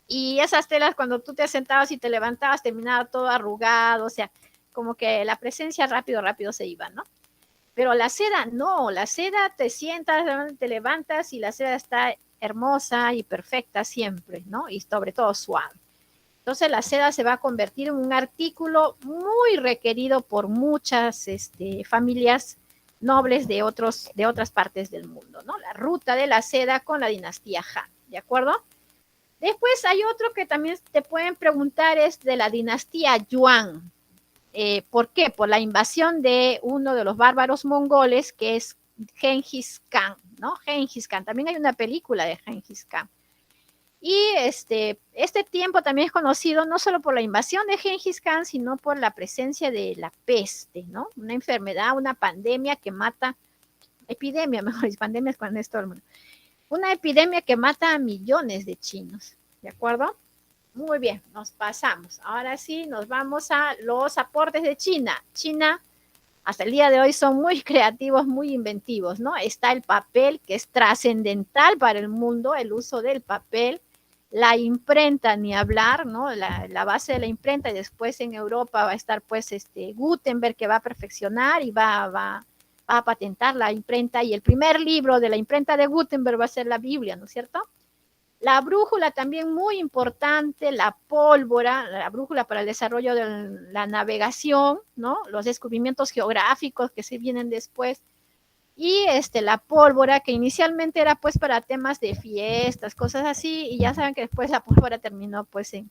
Y esas telas cuando tú te sentabas y te levantabas terminaba todo arrugado, o sea, como que la presencia rápido se iba, ¿no? Pero la seda no, la seda te sientas, te levantas y la seda está hermosa y perfecta siempre, ¿no? Y sobre todo suave. Entonces la seda se va a convertir en un artículo muy requerido por muchas familias nobles de otras partes del mundo, ¿no? La ruta de la seda con la dinastía Han, ¿de acuerdo? Después hay otro que también te pueden preguntar, es de la dinastía Yuan. ¿Por qué? Por la invasión de uno de los bárbaros mongoles, que es Genghis Khan, ¿no? Genghis Khan. También hay una película de Genghis Khan. Y este tiempo también es conocido no solo por la invasión de Genghis Khan, sino por la presencia de la peste, ¿no? Una enfermedad, una pandemia que mata, epidemia, mejor dicho, pandemia es cuando es todo el mundo. Una epidemia que mata a millones de chinos, ¿de acuerdo? Muy bien, nos pasamos. Ahora sí, nos vamos a los aportes de China. China, hasta el día de hoy, son muy creativos, muy inventivos, ¿no? Está el papel, que es trascendental para el mundo, el uso del papel. La imprenta, ni hablar, ¿no? La base de la imprenta, y después en Europa va a estar, pues, Gutenberg, que va a perfeccionar y va a patentar la imprenta, y el primer libro de la imprenta de Gutenberg va a ser la Biblia, ¿no es cierto? La brújula también muy importante, la pólvora, la brújula para el desarrollo de la navegación, ¿no? Los descubrimientos geográficos que se vienen después. Y la pólvora, que inicialmente era pues para temas de fiestas, cosas así, y ya saben que después la pólvora terminó pues en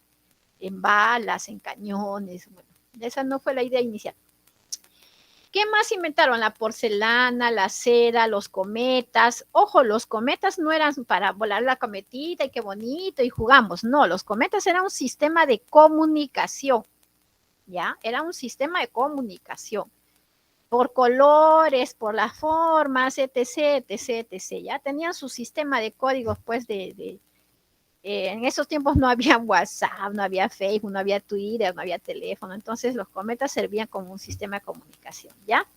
balas, en cañones. Bueno, esa no fue la idea inicial. ¿Qué más inventaron? La porcelana, la cera, los cometas. Ojo, los cometas no eran para volar la cometita y qué bonito y jugamos. No, los cometas eran un sistema de comunicación, ¿ya? Era un sistema de comunicación. Por colores, por las formas, etc, etc, etc. Ya tenían su sistema de códigos, pues, en esos tiempos no había WhatsApp, no había Facebook, no había Twitter, no había teléfono, entonces los cometas servían como un sistema de comunicación, ¿ya?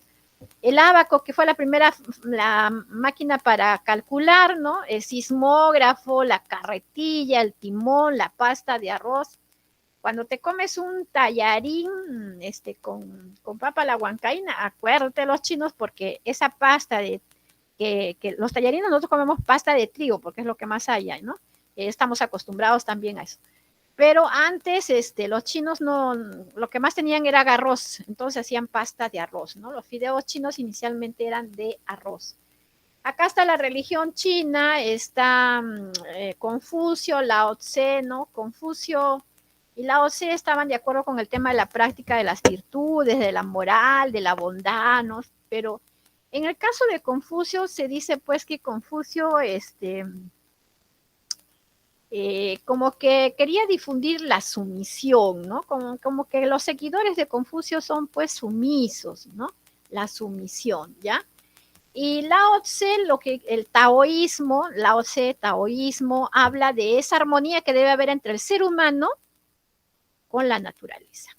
El ábaco, que fue la máquina para calcular, ¿no? El sismógrafo, la carretilla, el timón, la pasta de arroz. Cuando te comes un tallarín con papa a la huancaína, acuérdate los chinos, porque esa pasta que los tallarines nosotros comemos pasta de trigo, porque es lo que más hay, ¿no? Estamos acostumbrados también a eso. Pero antes los chinos no, lo que más tenían era arroz, entonces hacían pasta de arroz, ¿no? Los fideos chinos inicialmente eran de arroz. Acá está la religión china, está Confucio, Lao Tse, ¿no? Confucio y Lao Tse estaban de acuerdo con el tema de la práctica de las virtudes, de la moral, de la bondad, ¿no? Pero en el caso de Confucio se dice pues que Confucio, como que quería difundir la sumisión, ¿no? Como que los seguidores de Confucio son pues sumisos, ¿no? La sumisión, ¿ya? Y Lao Tse, el taoísmo, Lao Tse, taoísmo, habla de esa armonía que debe haber entre el ser humano con la naturaleza,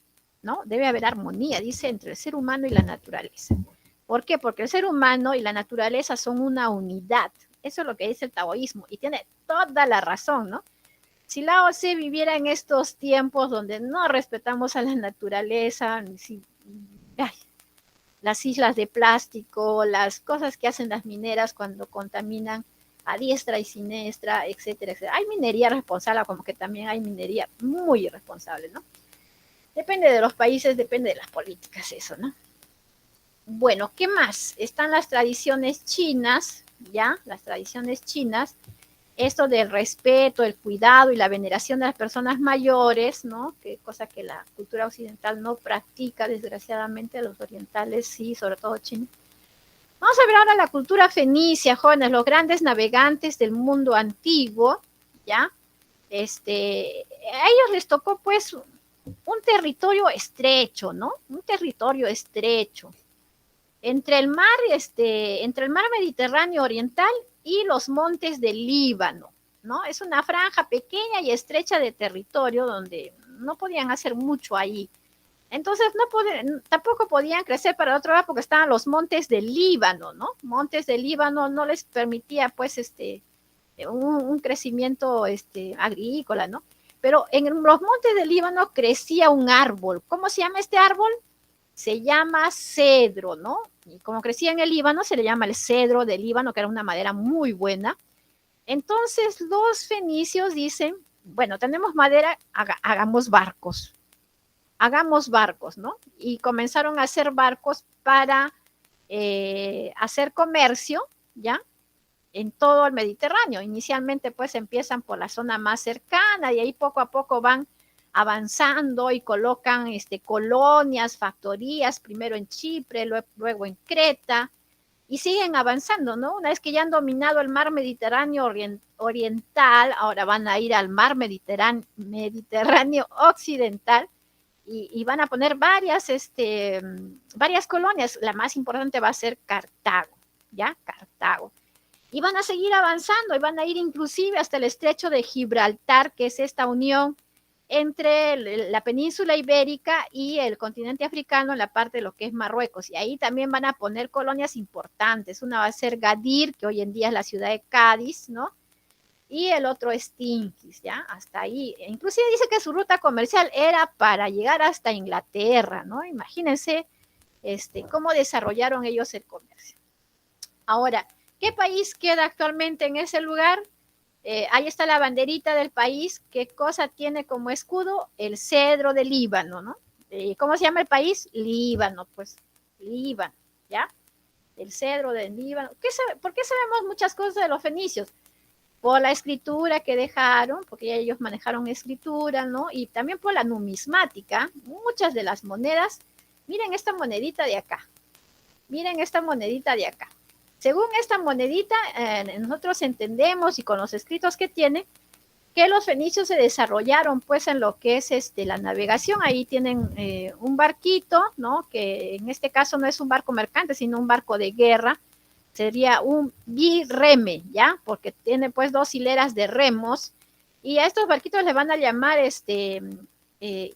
¿no? Debe haber armonía, dice, entre el ser humano y la naturaleza. ¿Por qué? Porque el ser humano y la naturaleza son una unidad. Eso es lo que dice el taoísmo y tiene toda la razón, ¿no? Si Lao Tse viviera en estos tiempos donde no respetamos a la naturaleza, las islas de plástico, las cosas que hacen las mineras cuando contaminan a diestra y siniestra, etcétera, etcétera. Hay minería responsable, como que también hay minería muy irresponsable, ¿no? Depende de los países, depende de las políticas, eso, ¿no? Bueno, ¿qué más? Están las tradiciones chinas, ¿ya? Las tradiciones chinas, esto del respeto, el cuidado y la veneración de las personas mayores, ¿no? Que cosa que la cultura occidental no practica, desgraciadamente, los orientales sí, sobre todo chinos. Vamos a ver ahora la cultura fenicia, jóvenes, los grandes navegantes del mundo antiguo, ¿ya? A ellos les tocó, pues, un territorio estrecho, ¿no? Un territorio estrecho entre el mar Mediterráneo oriental y los montes del Líbano, ¿no? Es una franja pequeña y estrecha de territorio donde no podían hacer mucho ahí. Entonces tampoco podían crecer para el otro lado porque estaban los montes del Líbano, ¿no? Montes del Líbano no les permitía pues un crecimiento agrícola, ¿no? Pero en los montes del Líbano crecía un árbol. ¿Cómo se llama este árbol? Se llama cedro, ¿no? Y como crecía en el Líbano, se le llama el cedro del Líbano, que era una madera muy buena. Entonces los fenicios dicen, bueno, tenemos madera, hagamos barcos, ¿no? Y comenzaron a hacer barcos para hacer comercio, ¿ya? En todo el Mediterráneo. Inicialmente pues empiezan por la zona más cercana y ahí poco a poco van avanzando y colocan colonias, factorías, primero en Chipre, luego en Creta, y siguen avanzando, ¿no? Una vez que ya han dominado el mar Mediterráneo oriental, ahora van a ir al mar Mediterráneo occidental y van a poner varias colonias. La más importante va a ser Cartago, ¿ya? Cartago. Y van a seguir avanzando y van a ir inclusive hasta el estrecho de Gibraltar, que es esta unión entre la península ibérica y el continente africano en la parte de lo que es Marruecos. Y ahí también van a poner colonias importantes. Una va a ser Gadir, que hoy en día es la ciudad de Cádiz, ¿no? Y el otro es Tinquis, ¿ya? Hasta ahí. Inclusive dice que su ruta comercial era para llegar hasta Inglaterra, ¿no? Imagínense cómo desarrollaron ellos el comercio. Ahora, ¿qué país queda actualmente en ese lugar? Ahí está la banderita del país. ¿Qué cosa tiene como escudo? El cedro de Líbano, ¿no? ¿Cómo se llama el país? Líbano, pues. Líbano, ¿ya? El cedro de Líbano. ¿Por qué sabemos muchas cosas de los fenicios? Por la escritura que dejaron, porque ellos manejaron escritura, ¿no? Y también por la numismática. Muchas de las monedas, miren esta monedita de acá. Miren esta monedita de acá. Según esta monedita, nosotros entendemos y con los escritos que tiene, que los fenicios se desarrollaron pues en lo que es la navegación. Ahí tienen un barquito, ¿no? Que en este caso no es un barco mercante, sino un barco de guerra. Sería un birreme, ¿ya? Porque tiene pues 2 hileras de remos. Y a estos barquitos le van a llamar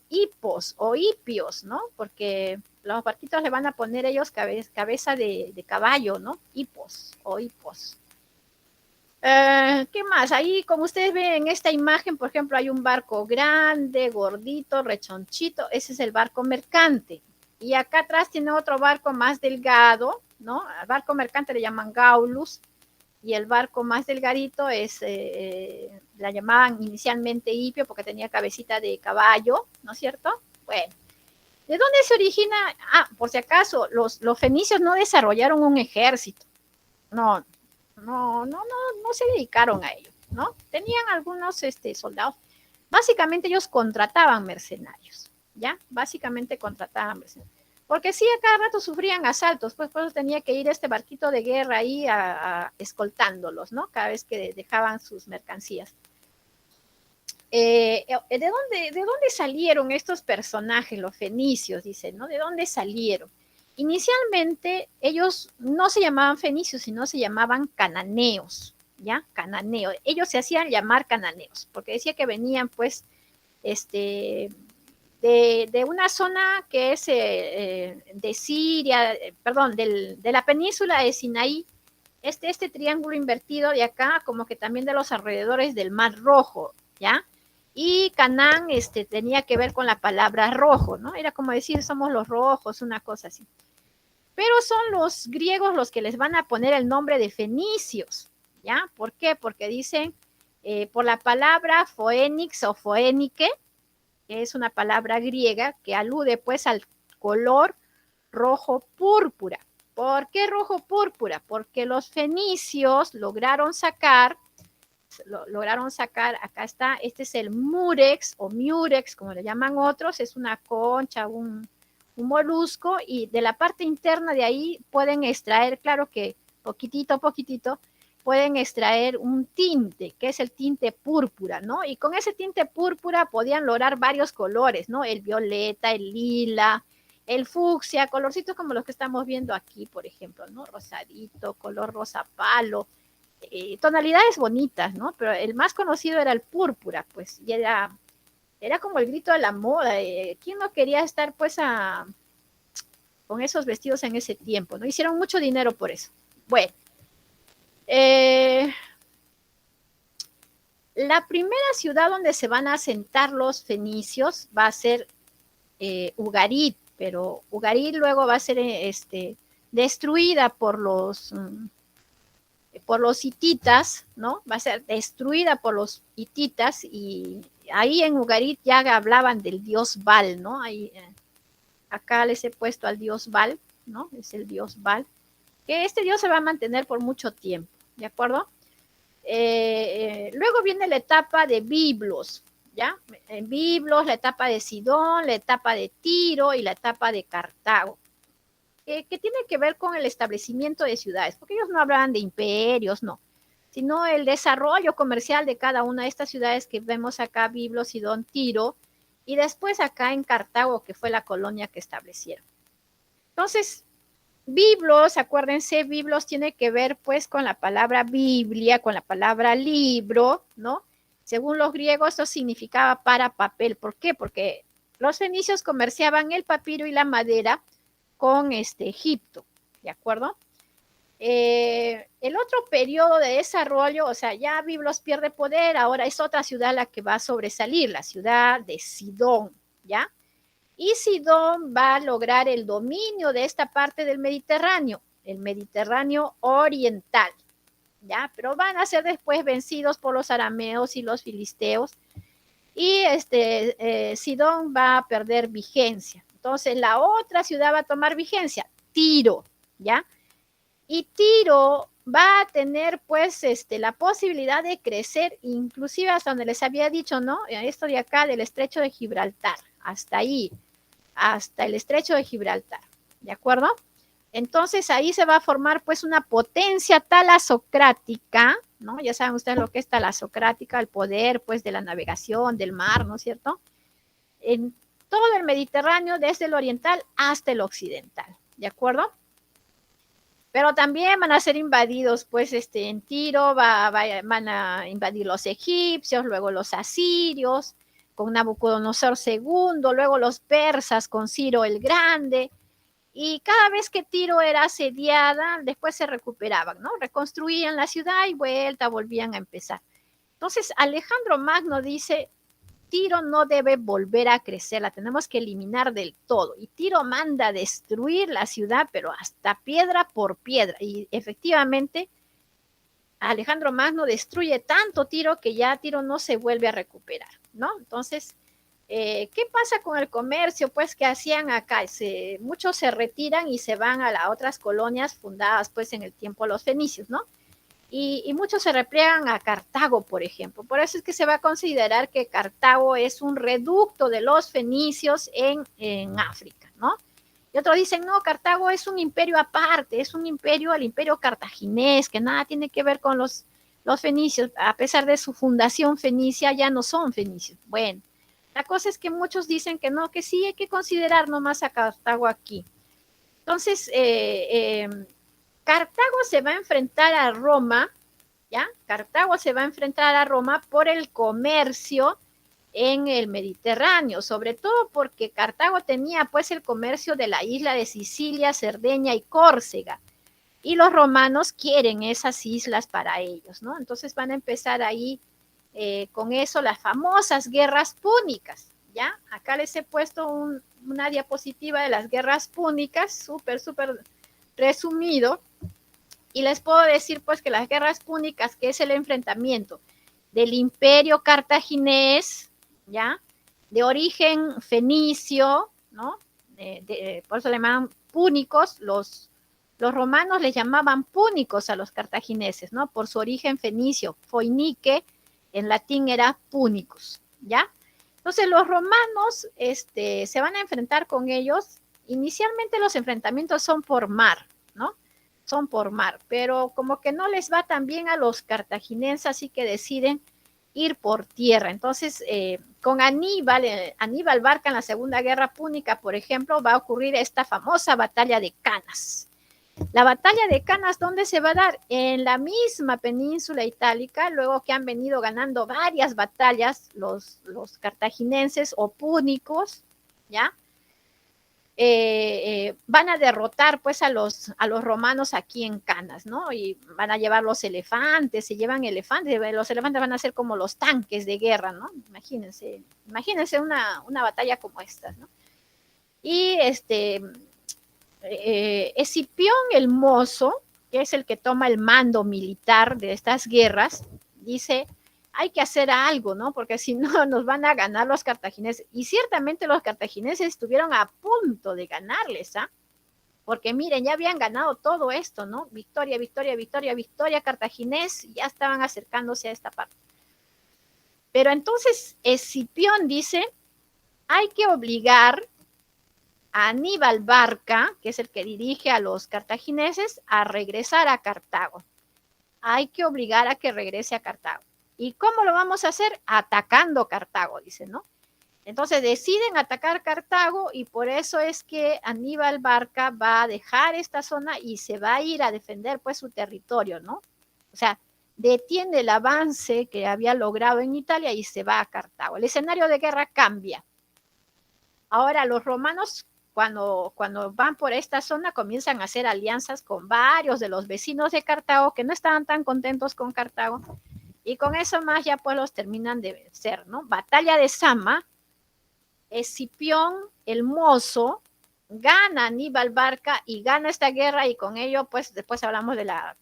hipos o hipios, ¿no? Porque los barquitos le van a poner ellos cabeza de caballo, ¿no? Hipos o hipos. ¿Qué más? Ahí, como ustedes ven en esta imagen, por ejemplo, hay un barco grande, gordito, rechonchito. Ese es el barco mercante. Y acá atrás tiene otro barco más delgado, ¿no? Al barco mercante le llaman gaulus. Y el barco más delgadito la llamaban inicialmente hipio porque tenía cabecita de caballo, ¿no es cierto? Bueno, ¿de dónde se origina? Por si acaso, los fenicios no desarrollaron un ejército. No se dedicaron a ello, ¿no? Tenían algunos soldados. Básicamente ellos contrataban mercenarios, ¿ya? Básicamente contrataban mercenarios. Porque sí, a cada rato sufrían asaltos, pues por eso tenía que ir este barquito de guerra ahí escoltándolos, ¿no? Cada vez que dejaban sus mercancías. ¿De dónde salieron estos personajes, los fenicios, dicen, ¿no? ¿De dónde salieron? Inicialmente ellos no se llamaban fenicios, sino se llamaban cananeos, ¿ya? Cananeos. Ellos se hacían llamar cananeos, porque decía que venían, pues, de una zona que es de Siria, perdón, de la península de Sinaí, este triángulo invertido de acá, como que también de los alrededores del Mar Rojo, ¿ya? Y Canaán tenía que ver con la palabra rojo, ¿no? Era como decir, somos los rojos, una cosa así. Pero son los griegos los que les van a poner el nombre de fenicios, ¿ya? ¿Por qué? Porque dicen, por la palabra foenix o foenike, que es una palabra griega que alude pues al color rojo púrpura. ¿Por qué rojo púrpura? Porque los fenicios lograron sacar, acá está, este es el murex o murex, como le llaman otros, es una concha, un molusco, y de la parte interna de ahí pueden extraer, claro que poquitito a poquitito, pueden extraer un tinte, que es el tinte púrpura, ¿no? Y con ese tinte púrpura podían lograr varios colores, ¿no? El violeta, el lila, el fucsia, colorcitos como los que estamos viendo aquí, por ejemplo, ¿no? Rosadito, color rosa palo, tonalidades bonitas, ¿no? Pero el más conocido era el púrpura, pues, y era Era como el grito de la moda. ¿Quién no quería estar pues con esos vestidos en ese tiempo? ¿No? Hicieron mucho dinero por eso. Bueno, la primera ciudad donde se van a asentar los fenicios va a ser Ugarit, pero Ugarit luego va a ser destruida por los hititas, ¿no? Va a ser destruida por los hititas y ahí en Ugarit ya hablaban del dios Baal, ¿no? Ahí, acá les he puesto al dios Baal, ¿no? Es el dios Baal, que este dios se va a mantener por mucho tiempo, ¿de acuerdo? Luego viene la etapa de Biblos, ¿ya? En Biblos, la etapa de Sidón, la etapa de Tiro y la etapa de Cartago, que tiene que ver con el establecimiento de ciudades, porque ellos no hablaban de imperios, no, sino el desarrollo comercial de cada una de estas ciudades que vemos acá, Biblos, Sidón, Tiro, y después acá en Cartago, que fue la colonia que establecieron. Entonces, Biblos, acuérdense, Biblos tiene que ver pues con la palabra Biblia, con la palabra libro, ¿no? Según los griegos, eso significaba para papel. ¿Por qué? Porque los fenicios comerciaban el papiro y la madera con Egipto, ¿de acuerdo? El otro periodo de desarrollo, o sea, ya Biblos pierde poder, ahora es otra ciudad la que va a sobresalir, la ciudad de Sidón, ¿ya? Y Sidón va a lograr el dominio de esta parte del Mediterráneo, el Mediterráneo oriental, ¿ya? Pero van a ser después vencidos por los arameos y los filisteos, y Sidón va a perder vigencia. Entonces la otra ciudad va a tomar vigencia, Tiro, ¿ya? Y Tiro va a tener pues la posibilidad de crecer, inclusive hasta donde les había dicho, ¿no? Esto de acá del estrecho de Gibraltar, hasta ahí, hasta el estrecho de Gibraltar, ¿de acuerdo? Entonces ahí se va a formar pues una potencia talasocrática, ¿no? Ya saben ustedes lo que es talasocrática, el poder pues de la navegación, del mar, ¿no es cierto? En todo el Mediterráneo, desde el oriental hasta el occidental, ¿de acuerdo? Pero también van a ser invadidos, pues, en Tiro van a invadir los egipcios, luego los asirios, con Nabucodonosor II, luego los persas con Ciro el Grande, y cada vez que Tiro era asediada, después se recuperaban, ¿no? Reconstruían la ciudad y volvían a empezar. Entonces, Alejandro Magno dice, Tiro no debe volver a crecer, la tenemos que eliminar del todo. Y Tiro manda a destruir la ciudad, pero hasta piedra por piedra. Y efectivamente, Alejandro Magno destruye tanto Tiro que ya Tiro no se vuelve a recuperar, ¿no? Entonces, ¿qué pasa con el comercio? Pues que hacían acá, muchos se retiran y se van a las otras colonias fundadas pues en el tiempo de los fenicios, ¿no? Y muchos se repliegan a Cartago, por ejemplo. Por eso es que se va a considerar que Cartago es un reducto de los fenicios en África, ¿no? Y otros dicen, no, Cartago es un imperio aparte, es un imperio, el imperio cartaginés, que nada tiene que ver con los fenicios. A pesar de su fundación fenicia, ya no son fenicios. Bueno, la cosa es que muchos dicen que no, que sí hay que considerar nomás a Cartago aquí. Entonces, Cartago se va a enfrentar a Roma, ¿ya? Cartago se va a enfrentar a Roma por el comercio en el Mediterráneo, sobre todo porque Cartago tenía pues el comercio de la isla de Sicilia, Cerdeña y Córcega, y los romanos quieren esas islas para ellos, ¿no? Entonces van a empezar ahí con eso las famosas guerras púnicas, ¿ya? Acá les he puesto una diapositiva de las guerras púnicas, súper resumido, y les puedo decir pues que las guerras púnicas, que es el enfrentamiento del imperio cartaginés, ¿ya? De origen fenicio, ¿no? Por eso le llaman púnicos, los romanos les llamaban púnicos a los cartagineses, ¿no? Por su origen fenicio, foinique, en latín era púnicos, ¿ya? Entonces los romanos se van a enfrentar con ellos. Inicialmente los enfrentamientos son por mar, ¿no? Son por mar, pero como que no les va tan bien a los cartagineses, así que deciden ir por tierra. Entonces, con Aníbal Barca en la Segunda Guerra Púnica, por ejemplo, va a ocurrir esta famosa batalla de Canas. La batalla de Canas, ¿dónde se va a dar? En la misma península itálica, luego que han venido ganando varias batallas los cartaginenses o púnicos, ¿ya? Van a derrotar pues a los romanos aquí en Canas, ¿no? Y van a llevar los elefantes, se llevan elefantes, los elefantes van a ser como los tanques de guerra, ¿no? Imagínense una batalla como esta, ¿no? Y Escipión el Mozo, que es el que toma el mando militar de estas guerras, dice, hay que hacer algo, ¿no? Porque si no nos van a ganar los cartagineses. Y ciertamente los cartagineses estuvieron a punto de ganarles, ¿ah? Porque miren, ya habían ganado todo esto, ¿no? Victoria, victoria, victoria, victoria cartaginés, ya estaban acercándose a esta parte. Pero entonces Escipión dice, hay que obligar a Aníbal Barca, que es el que dirige a los cartagineses, a regresar a Cartago. Hay que obligar a que regrese a Cartago. ¿Y cómo lo vamos a hacer? Atacando Cartago, dice, ¿no? Entonces deciden atacar Cartago y por eso es que Aníbal Barca va a dejar esta zona y se va a ir a defender pues su territorio, ¿no? O sea, detiene el avance que había logrado en Italia y se va a Cartago. El escenario de guerra cambia. Ahora los romanos cuando van por esta zona comienzan a hacer alianzas con varios de los vecinos de Cartago que no estaban tan contentos con Cartago y con eso más ya pues los terminan de vencer, ¿no? Batalla de Zama, Escipión el Mozo gana a Aníbal Barca y gana esta guerra y con ello pues después hablamos de la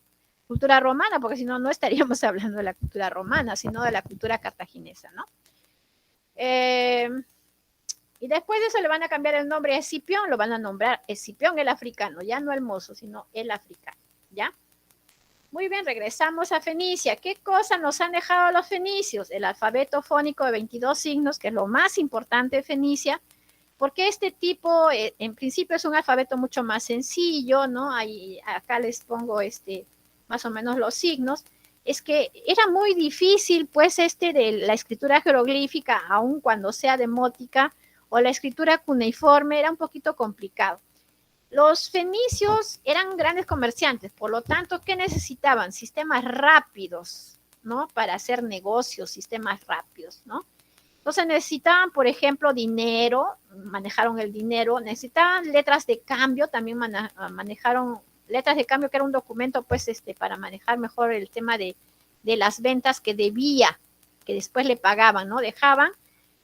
cultura romana, porque si no, no estaríamos hablando de la cultura romana, sino de la cultura cartaginesa, ¿no? Y después de eso le van a cambiar el nombre a Escipión, lo van a nombrar Escipión el africano, ya no el Mozo, sino el africano, ¿ya? Muy bien, regresamos a Fenicia. ¿Qué cosa nos han dejado los fenicios? El alfabeto fónico de 22 signos, que es lo más importante de Fenicia, porque este tipo, en principio, es un alfabeto mucho más sencillo, ¿no? Ahí, acá les pongo más o menos los signos. Es que era muy difícil, pues, de la escritura jeroglífica, aun cuando sea demótica, o la escritura cuneiforme, era un poquito complicado. Los fenicios eran grandes comerciantes, por lo tanto, ¿qué necesitaban? Sistemas rápidos, ¿no? Para hacer negocios, sistemas rápidos, ¿no? Entonces necesitaban, por ejemplo, dinero, manejaron el dinero, necesitaban letras de cambio, también manejaron letras de cambio, que era un documento, pues, para manejar mejor el tema de las ventas que debía, que después le pagaban, ¿no? Dejaban,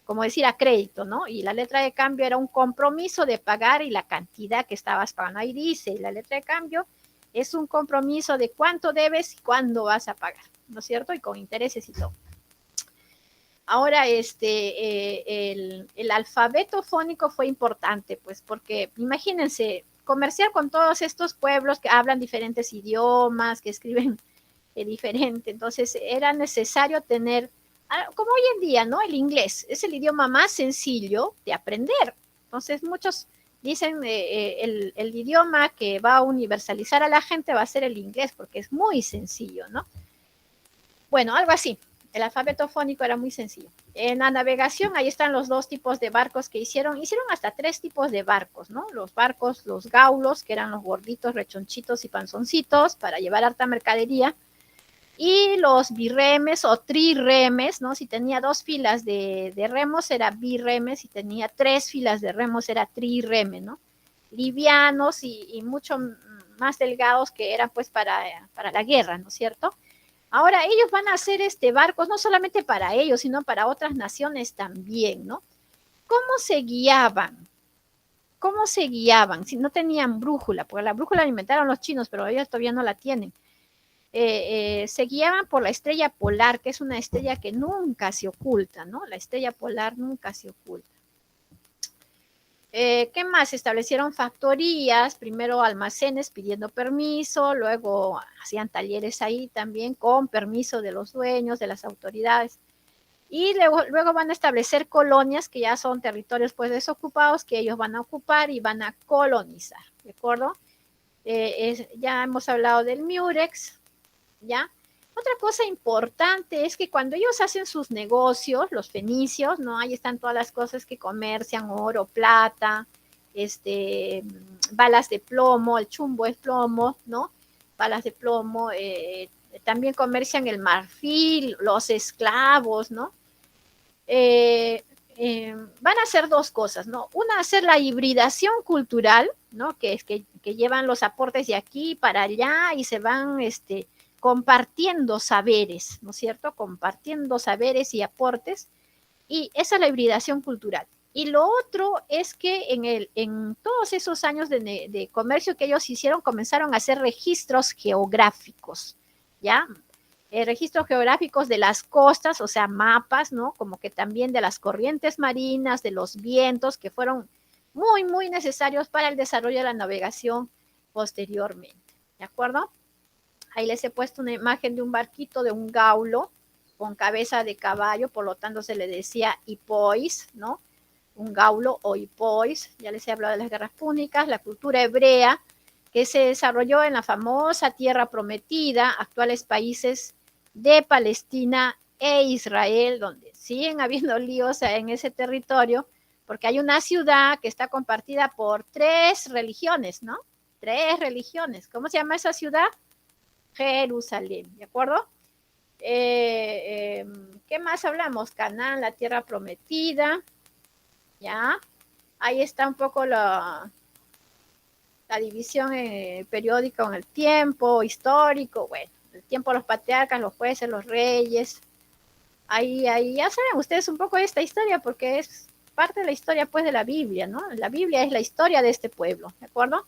como decir, a crédito, ¿no? Y la letra de cambio era un compromiso de pagar y la cantidad que estabas pagando. Ahí dice, la letra de cambio es un compromiso de cuánto debes y cuándo vas a pagar, ¿no es cierto? Y con intereses y todo. Ahora, el alfabeto fónico fue importante, pues, porque imagínense, comerciar con todos estos pueblos que hablan diferentes idiomas, que escriben diferente, entonces era necesario tener, como hoy en día, ¿no? El inglés es el idioma más sencillo de aprender. Entonces muchos dicen el idioma que va a universalizar a la gente va a ser el inglés porque es muy sencillo, ¿no? Bueno, algo así. El alfabeto fónico era muy sencillo. En la navegación, ahí están los dos tipos de barcos que hicieron. Hicieron hasta 3 tipos de barcos, ¿no? Los barcos, los gaulos, que eran los gorditos, rechonchitos y panzoncitos para llevar harta mercadería. Y los birremes o triremes, ¿no? Si tenía 2 filas de remos era birremes, si tenía 3 filas de remos era trireme, ¿no? Livianos y mucho más delgados que eran pues para la guerra, ¿no es cierto? Ahora ellos van a hacer barcos no solamente para ellos, sino para otras naciones también, ¿no? ¿Cómo se guiaban? ¿Cómo se guiaban? Si no tenían brújula, porque la brújula la inventaron los chinos, pero ellos todavía no la tienen. Se guiaban por la estrella polar, que es una estrella que nunca se oculta, ¿no? La estrella polar nunca se oculta. ¿Qué más? Establecieron factorías, primero almacenes pidiendo permiso, luego hacían talleres ahí también con permiso de los dueños, de las autoridades. Y luego van a establecer colonias que ya son territorios pues desocupados que ellos van a ocupar y van a colonizar, ¿de acuerdo? Ya hemos hablado del Murex, ¿ya? Otra cosa importante es que cuando ellos hacen sus negocios, los fenicios, ¿no? Ahí están todas las cosas que comercian, oro, plata, balas de plomo, el chumbo es plomo, ¿no? Balas de plomo, también comercian el marfil, los esclavos, ¿no? Van a hacer dos cosas, ¿no? Una, hacer la hibridación cultural, ¿no? Que es que llevan los aportes de aquí para allá y se van compartiendo saberes, ¿no es cierto? Compartiendo saberes y aportes, y esa es la hibridación cultural. Y lo otro es que en todos esos años de comercio que ellos hicieron, comenzaron a hacer registros geográficos, ¿ya? Registros geográficos de las costas, o sea, mapas, ¿no? Como que también de las corrientes marinas, de los vientos, que fueron muy, muy necesarios para el desarrollo de la navegación posteriormente, ¿de acuerdo? Ahí les he puesto una imagen de un barquito, de un gaulo, con cabeza de caballo, por lo tanto se le decía hipois, ¿no? Un gaulo o hipois. Ya les he hablado de las guerras púnicas, la cultura hebrea, que se desarrolló en la famosa Tierra Prometida, actuales países de Palestina e Israel, donde siguen habiendo líos en ese territorio, porque hay una ciudad que está compartida por 3 religiones, ¿no? 3 religiones. ¿Cómo se llama esa ciudad? Jerusalén, ¿de acuerdo? ¿Qué más hablamos? Canaán, la tierra prometida, ¿ya? Ahí está un poco la división periódica en el tiempo, histórico, bueno, el tiempo de los patriarcas, los jueces, los reyes. Ahí ya saben ustedes un poco de esta historia, porque es parte de la historia, pues, de la Biblia, ¿no? La Biblia es la historia de este pueblo, ¿de acuerdo?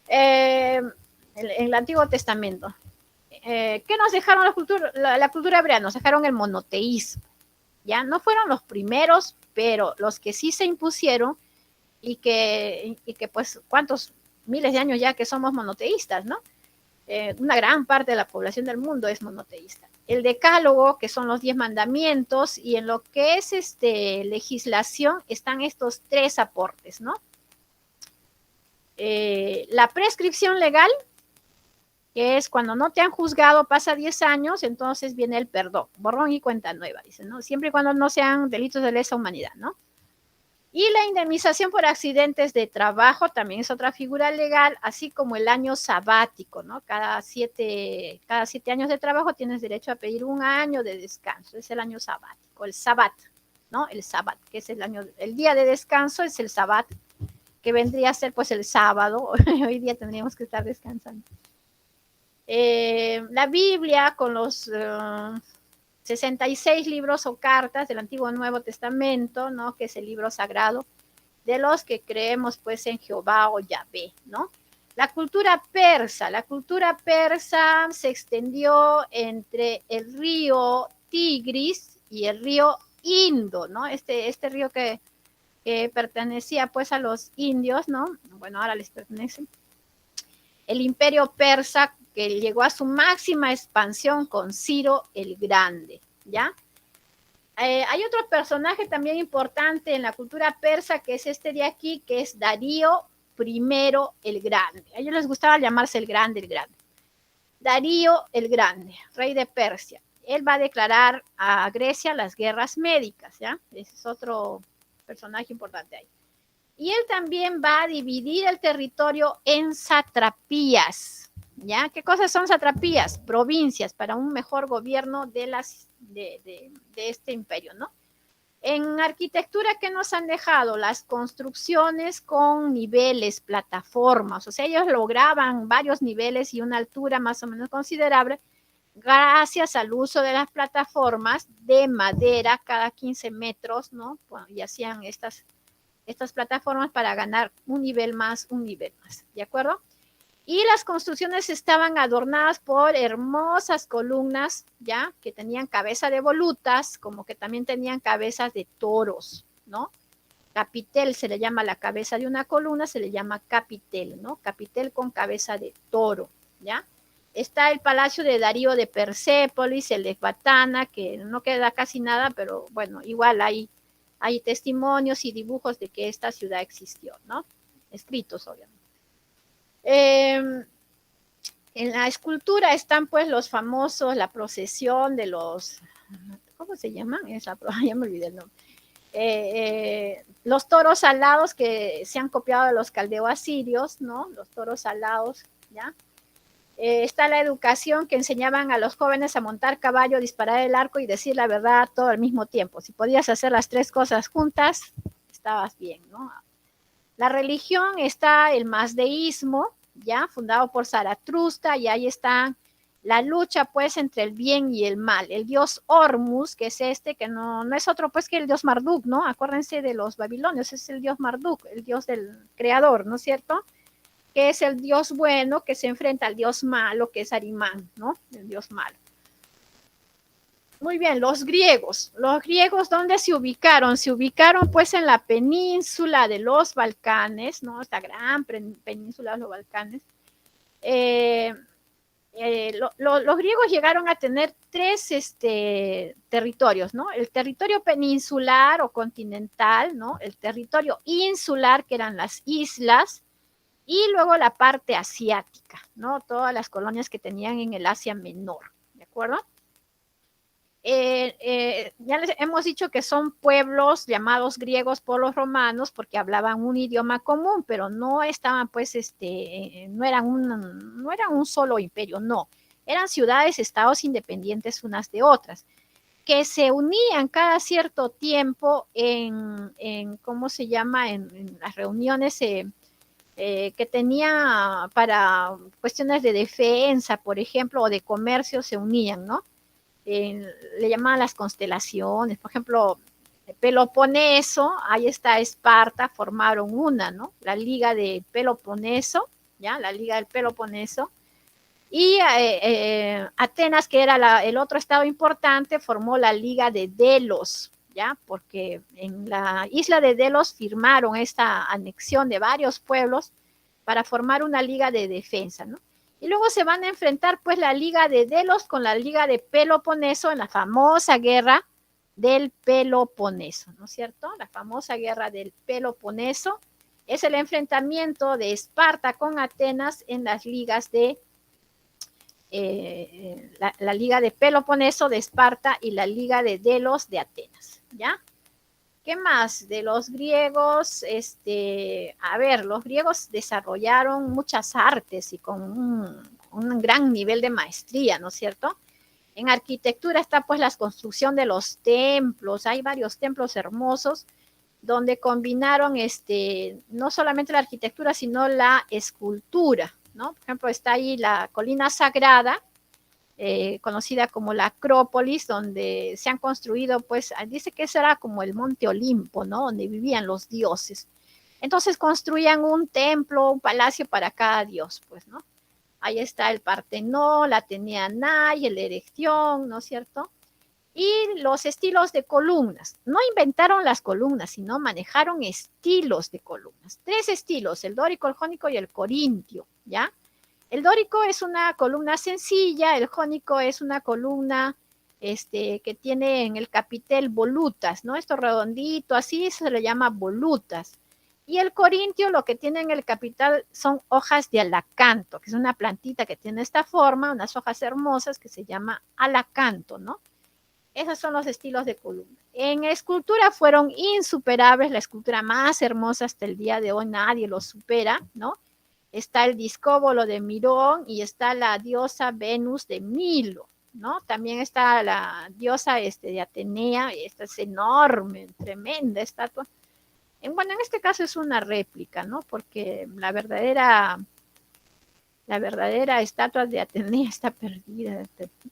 En el Antiguo Testamento. ¿Qué nos dejaron la cultura hebrea? Nos dejaron el monoteísmo, ¿ya? No fueron los primeros, pero los que sí se impusieron y que pues, ¿cuántos miles de años ya que somos monoteístas, ¿no? Una gran parte de la población del mundo es monoteísta. El decálogo, que son los 10 mandamientos, y en lo que es legislación están estos 3 aportes, ¿no? La prescripción legal, que es cuando no te han juzgado, pasa 10 años, entonces viene el perdón, borrón y cuenta nueva, dice, ¿no? Siempre y cuando no sean delitos de lesa humanidad, ¿no? Y la indemnización por accidentes de trabajo también es otra figura legal, así como el año sabático, ¿no? Cada 7 años de trabajo tienes derecho a pedir un año de descanso, es el año sabático, el sabat, ¿no? El sabat, que es el día de descanso, es el sabat, que vendría a ser pues el sábado, hoy día tendríamos que estar descansando. La Biblia con los 66 libros o cartas del Antiguo Nuevo Testamento, ¿no? Que es el libro sagrado de los que creemos pues en Jehová o Yahvé, ¿no? La cultura persa se extendió entre el río Tigris y el río Indo, ¿no? Este río que pertenecía pues a los indios, ¿no? Bueno, ahora les pertenece. El imperio persa, que llegó a su máxima expansión con Ciro el Grande, ¿ya? Hay otro personaje también importante en la cultura persa, que es este de aquí, que es Darío I el Grande. A ellos les gustaba llamarse el Grande, el Grande. Darío el Grande, rey de Persia. Él va a declarar a Grecia las guerras médicas, ¿ya? Ese es otro personaje importante ahí. Y él también va a dividir el territorio en satrapías, ¿ya? ¿Qué cosas son satrapías? Provincias para un mejor gobierno de este imperio, ¿no? En arquitectura, ¿qué nos han dejado? Las construcciones con niveles, plataformas, o sea, ellos lograban varios niveles y una altura más o menos considerable gracias al uso de las plataformas de madera cada 15 metros, ¿no? Bueno, y hacían estas plataformas para ganar un nivel más, ¿de acuerdo? Y las construcciones estaban adornadas por hermosas columnas, ¿ya? Que tenían cabeza de volutas, como que también tenían cabezas de toros, ¿no? Capitel se le llama la cabeza de una columna, se le llama capitel, ¿no? Capitel con cabeza de toro, ¿ya? Está el palacio de Darío de Persépolis, el de Ecbatana, que no queda casi nada, pero bueno, igual hay testimonios y dibujos de que esta ciudad existió, ¿no? Escritos, obviamente. En la escultura están pues los famosos, la procesión de los, ¿cómo se llaman? Ya me olvidé el nombre. los toros alados que se han copiado de los caldeo-asirios, ¿no? Los toros alados, ¿ya? Está la educación que enseñaban a los jóvenes a montar caballo, disparar el arco y decir la verdad todo al mismo tiempo. Si podías hacer las tres cosas juntas, estabas bien, ¿no? La religión está el mazdeísmo, ya, fundado por Zaratustra, y ahí está la lucha, pues, entre el bien y el mal. El dios Hormuz, que es que no es otro, pues, que el dios Marduk, ¿no? Acuérdense de los babilonios, es el dios Marduk, el dios del creador, ¿no es cierto? Que es el dios bueno que se enfrenta al dios malo, que es Arimán, ¿no? El dios malo. Muy bien, los griegos, ¿dónde se ubicaron? Se ubicaron pues en la península de los Balcanes, ¿no? Esta gran península de los Balcanes. Los griegos llegaron a tener tres territorios, ¿no? El territorio peninsular o continental, ¿no? El territorio insular, que eran las islas, y luego la parte asiática, ¿no? Todas las colonias que tenían en el Asia Menor, ¿de acuerdo? Ya les hemos dicho que son pueblos llamados griegos por los romanos porque hablaban un idioma común, pero no estaban, pues, no eran un solo imperio, no. Eran ciudades, estados independientes unas de otras, que se unían cada cierto tiempo ¿cómo se llama? En las reuniones que tenía para cuestiones de defensa, por ejemplo, o de comercio, se unían, ¿no? Le llamaban las constelaciones, por ejemplo, Peloponeso, ahí está Esparta, formaron una, ¿no? La Liga de Peloponeso, ¿ya? La Liga del Peloponeso. Y Atenas, que era el otro estado importante, formó la Liga de Delos, ¿ya? Porque en la isla de Delos firmaron esta anexión de varios pueblos para formar una liga de defensa, ¿no? Y luego se van a enfrentar pues la Liga de Delos con la Liga de Peloponeso en la famosa guerra del Peloponeso, ¿no es cierto? La famosa guerra del Peloponeso es el enfrentamiento de Esparta con Atenas en las ligas de la Liga de Peloponeso de Esparta y la Liga de Delos de Atenas, ¿ya? ¿Qué más? De los griegos, a ver, los griegos desarrollaron muchas artes y con un gran nivel de maestría, ¿no es cierto? En arquitectura está pues la construcción de los templos, hay varios templos hermosos donde combinaron no solamente la arquitectura, sino la escultura, ¿no? Por ejemplo, está ahí la colina sagrada, conocida como la Acrópolis, donde se han construido, pues, dice que eso era como el Monte Olimpo, ¿no? Donde vivían los dioses. Entonces construían un templo, un palacio para cada dios, pues, ¿no? Ahí está el Partenón, la Atenea Nai, el Erección, ¿no es cierto? Y los estilos de columnas. No inventaron las columnas, sino manejaron estilos de columnas. Tres estilos, el dórico, el jónico y el corintio, ¿ya? El dórico es una columna sencilla, el jónico es una columna que tiene en el capitel volutas, ¿no? Esto redondito, así se le llama volutas. Y el corintio lo que tiene en el capital son hojas de alacanto, que es una plantita que tiene esta forma, unas hojas hermosas que se llama alacanto, ¿no? Esos son los estilos de columna. En escultura fueron insuperables, la escultura más hermosa hasta el día de hoy, nadie lo supera, ¿no? Está el discóbolo de Mirón y está la diosa Venus de Milo, ¿no? También está la diosa de Atenea, y esta es enorme, tremenda estatua. Bueno, en este caso es una réplica, ¿no? Porque la verdadera estatua de Atenea está perdida,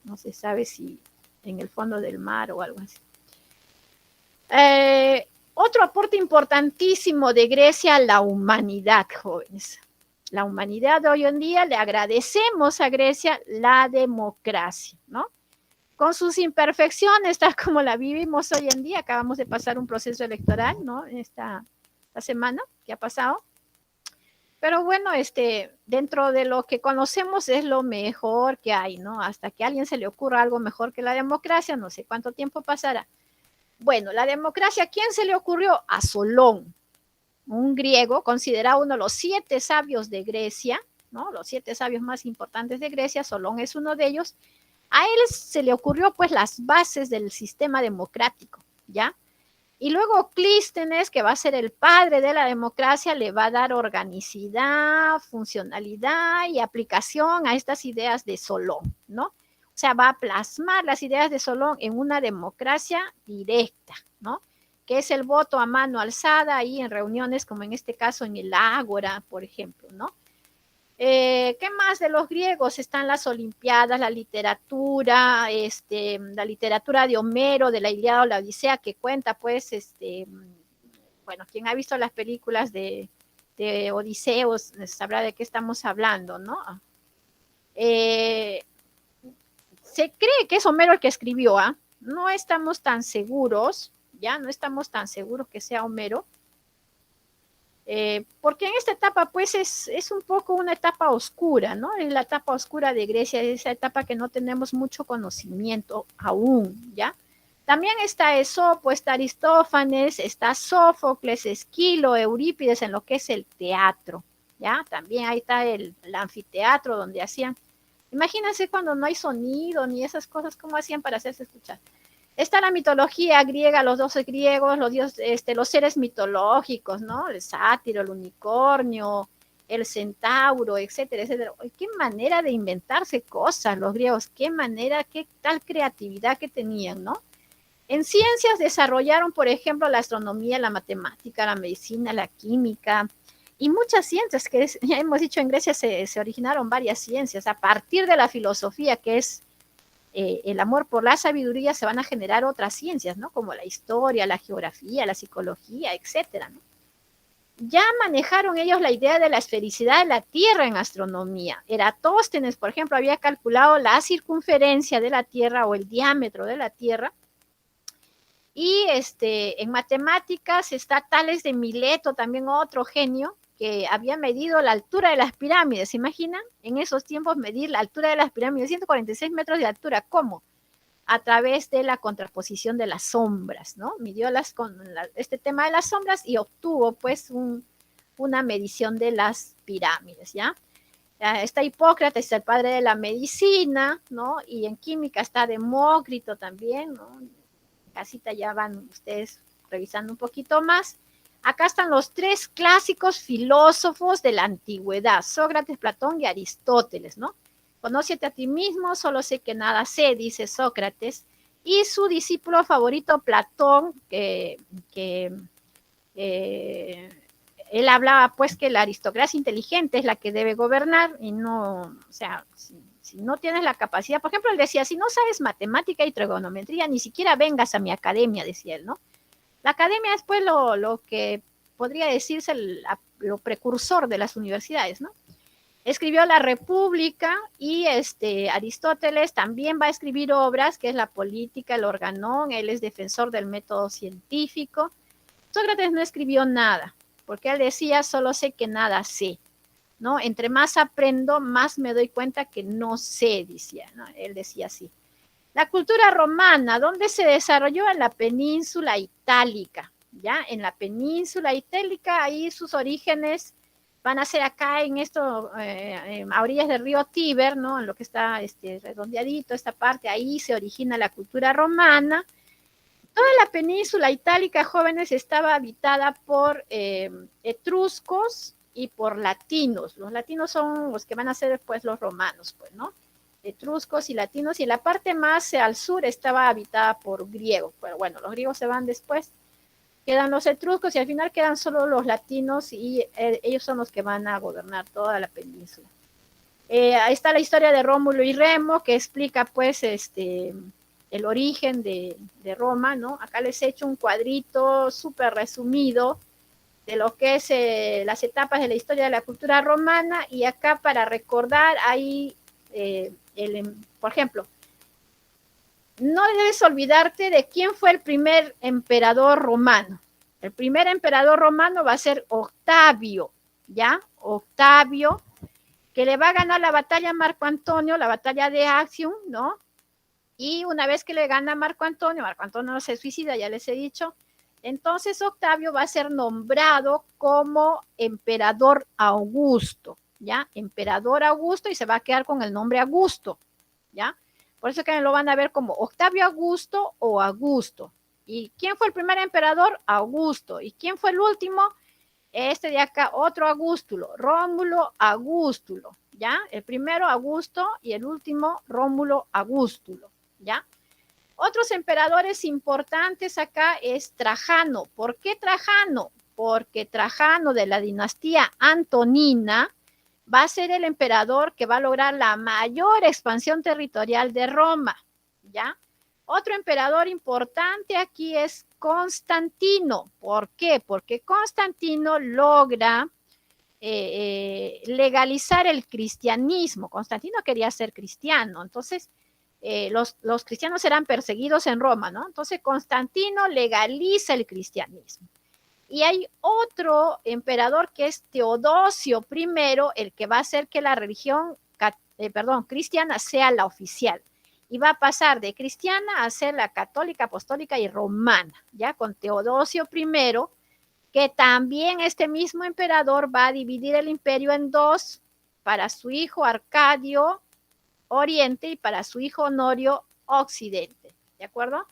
no se sabe si en el fondo del mar o algo así. Otro aporte importantísimo de Grecia, la humanidad, jóvenes. La humanidad de hoy en día, le agradecemos a Grecia la democracia, ¿no? Con sus imperfecciones, tal como la vivimos hoy en día, acabamos de pasar un proceso electoral, ¿no? Esta semana que ha pasado. Pero bueno, dentro de lo que conocemos es lo mejor que hay, ¿no? Hasta que a alguien se le ocurra algo mejor que la democracia, no sé cuánto tiempo pasará. Bueno, la democracia, ¿a quién se le ocurrió? A Solón, un griego considerado uno de los 7 sabios de Grecia, ¿no? Los 7 sabios más importantes de Grecia, Solón es uno de ellos. A él se le ocurrió pues las bases del sistema democrático, ¿ya? Y luego Clístenes, que va a ser el padre de la democracia, le va a dar organicidad, funcionalidad y aplicación a estas ideas de Solón, ¿no? O sea, va a plasmar las ideas de Solón en una democracia directa, ¿no? Que es el voto a mano alzada ahí en reuniones, como en este caso en el Ágora, por ejemplo, ¿no? ¿Qué más de los griegos? Están las Olimpiadas, la literatura de Homero, de la Ilíada o la Odisea, que cuenta, pues, bueno, quien ha visto las películas de Odiseos sabrá de qué estamos hablando, ¿no? Se cree que es Homero el que escribió, ¿ah? No estamos tan seguros, ya no estamos tan seguros que sea Homero, porque en esta etapa pues es un poco una etapa oscura, ¿no? Es la etapa oscura de Grecia, es esa etapa que no tenemos mucho conocimiento aún, ¿ya? También está Esopo, está Aristófanes, está Sófocles, Esquilo, Eurípides en lo que es el teatro, ¿ya? También ahí está el anfiteatro donde hacían, imagínense cuando no hay sonido ni esas cosas, ¿cómo hacían para hacerse escuchar? Está la mitología griega, los 12 griegos, los seres mitológicos, ¿no? El sátiro, el unicornio, el centauro, etcétera, etcétera. Qué manera de inventarse cosas los griegos, qué manera, qué tal creatividad que tenían, ¿no? En ciencias desarrollaron, por ejemplo, la astronomía, la matemática, la medicina, la química y muchas ciencias que ya hemos dicho en Grecia se originaron varias ciencias a partir de la filosofía, que es el amor por la sabiduría, se van a generar otras ciencias, ¿no? Como la historia, la geografía, la psicología, etcétera, ¿no? Ya manejaron ellos la idea de la esfericidad de la Tierra en astronomía. Eratóstenes, por ejemplo, había calculado la circunferencia de la Tierra o el diámetro de la Tierra. Y en matemáticas está Tales de Mileto, también otro genio, que había medido la altura de las pirámides. ¿Se imaginan? En esos tiempos medir la altura de las pirámides, 146 metros de altura. ¿Cómo? A través de la contraposición de las sombras, ¿no? Midió este tema de las sombras y obtuvo pues una medición de las pirámides, ¿ya? Está Hipócrates, el padre de la medicina, ¿no? Y en química está Demócrito también, ¿no? Casita ya van ustedes revisando un poquito más. Acá están los tres clásicos filósofos de la antigüedad, Sócrates, Platón y Aristóteles, ¿no? Conócete a ti mismo, solo sé que nada sé, dice Sócrates, y su discípulo favorito, Platón, que él hablaba pues que la aristocracia inteligente es la que debe gobernar y no, o sea, si no tienes la capacidad, por ejemplo, él decía, si no sabes matemática y trigonometría, ni siquiera vengas a mi academia, decía él, ¿no? La academia es pues lo que podría decirse lo precursor de las universidades, ¿no? Escribió La República y Aristóteles también va a escribir obras, que es La Política, el Organón, él es defensor del método científico. Sócrates no escribió nada, porque él decía, solo sé que nada sé, ¿no? Entre más aprendo, más me doy cuenta que no sé, decía, ¿no? Él decía así. La cultura romana, ¿dónde se desarrolló? En la península itálica, ¿ya? En la península itálica, ahí sus orígenes van a ser acá en esto, a orillas del río Tíber, ¿no? En lo que está redondeadito, esta parte, ahí se origina la cultura romana. Toda la península itálica, jóvenes, estaba habitada por etruscos y por latinos. Los latinos son los que van a ser después los romanos, pues, ¿no? Etruscos y latinos, y la parte más al sur estaba habitada por griegos. Pero bueno, los griegos se van después, quedan los etruscos y al final quedan solo los latinos y ellos son los que van a gobernar toda la península. Ahí está la historia de Rómulo y Remo, que explica pues el origen de Roma, ¿no? Acá les he hecho un cuadrito súper resumido de lo que es las etapas de la historia de la cultura romana, y acá para recordar hay, por ejemplo, no debes olvidarte de quién fue el primer emperador romano. El primer emperador romano va a ser Octavio, ¿ya? Octavio, que le va a ganar la batalla a Marco Antonio, la batalla de Actium, ¿no? Y una vez que le gana Marco Antonio no se suicida, ya les he dicho, entonces Octavio va a ser nombrado como emperador Augusto, ¿ya? Emperador Augusto, y se va a quedar con el nombre Augusto, ¿ya? Por eso que lo van a ver como Octavio Augusto o Augusto. ¿Y quién fue el primer emperador? Augusto. ¿Y quién fue el último? Este de acá, otro Augustulo, Rómulo Augustulo, ¿ya? El primero Augusto y el último Rómulo Augustulo, ¿ya? Otros emperadores importantes acá es Trajano. ¿Por qué Trajano? Porque Trajano de la dinastía Antonina va a ser el emperador que va a lograr la mayor expansión territorial de Roma, ¿ya? Otro emperador importante aquí es Constantino. ¿Por qué? Porque Constantino logra legalizar el cristianismo. Constantino quería ser cristiano, entonces los cristianos eran perseguidos en Roma, ¿no? Entonces Constantino legaliza el cristianismo. Y hay otro emperador que es Teodosio I, el que va a hacer que la religión, cristiana sea la oficial. Y va a pasar de cristiana a ser la católica, apostólica y romana, ya con Teodosio I, que también este mismo emperador va a dividir el imperio en dos, para su hijo Arcadio Oriente y para su hijo Honorio Occidente, ¿de acuerdo?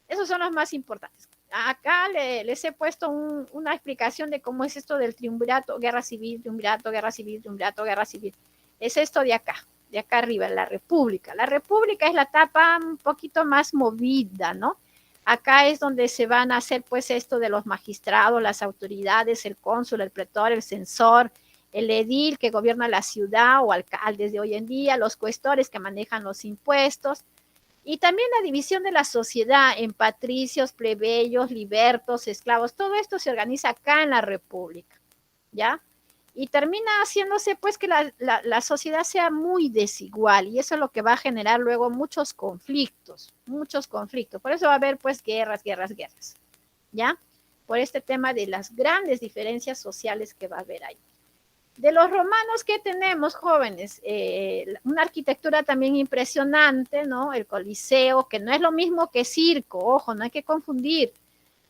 Esos son los más importantes. Acá les he puesto una explicación de cómo es esto del triunvirato, guerra civil, triunvirato, guerra civil, triunvirato, guerra civil. Es esto de acá arriba, la república. La república es la etapa un poquito más movida, ¿no? Acá es donde se van a hacer pues esto de los magistrados, las autoridades, el cónsul, el pretor, el censor, el edil que gobierna la ciudad o alcaldes de hoy en día, los cuestores que manejan los impuestos, y también la división de la sociedad en patricios, plebeyos, libertos, esclavos. Todo esto se organiza acá en la república, ¿ya? Y termina haciéndose pues que la sociedad sea muy desigual, y eso es lo que va a generar luego muchos conflictos. Por eso va a haber pues guerras, ¿ya? Por este tema de las grandes diferencias sociales que va a haber ahí. De los romanos que tenemos, jóvenes, una arquitectura también impresionante, ¿no? El Coliseo, que no es lo mismo que circo, ojo, no hay que confundir.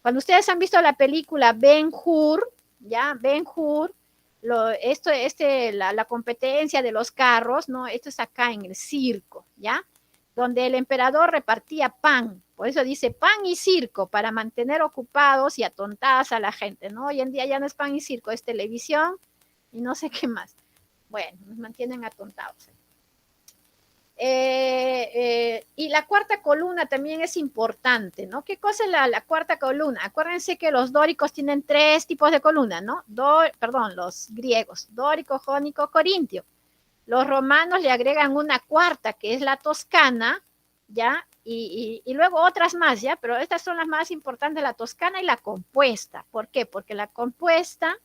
Cuando ustedes han visto la película Ben-Hur, ¿ya? Ben-Hur, la competencia de los carros, ¿no? Esto es acá en el circo, ¿ya? Donde el emperador repartía pan, por eso dice pan y circo, para mantener ocupados y atontadas a la gente, ¿no? Hoy en día ya no es pan y circo, es televisión y no sé qué más. Bueno, nos mantienen atontados. Y la cuarta columna también es importante, ¿no? ¿Qué cosa es la cuarta columna? Acuérdense que los dóricos tienen tres tipos de columna, ¿no? Los griegos, dórico, jónico, corintio. Los romanos le agregan una cuarta, que es la toscana, ¿ya? Y luego otras más, ¿ya? Pero estas son las más importantes, la toscana y la compuesta. ¿Por qué? Porque la compuesta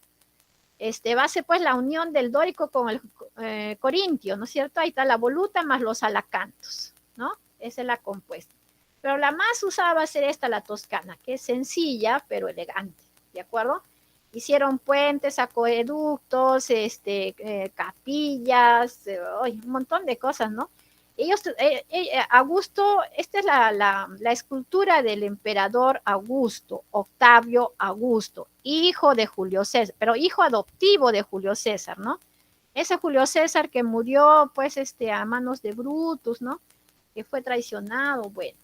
va a ser pues la unión del dórico con el corintio, ¿no es cierto? Ahí está la voluta más los alacantos, ¿no? Esa es la compuesta. Pero la más usada va a ser esta, la toscana, que es sencilla pero elegante, ¿de acuerdo? Hicieron puentes, acueductos, capillas, un montón de cosas, ¿no? Augusto, esta es la escultura del emperador Augusto, Octavio Augusto, hijo de Julio César, pero hijo adoptivo de Julio César, ¿no? Ese Julio César que murió, pues, a manos de Brutus, ¿no? Que fue traicionado, bueno.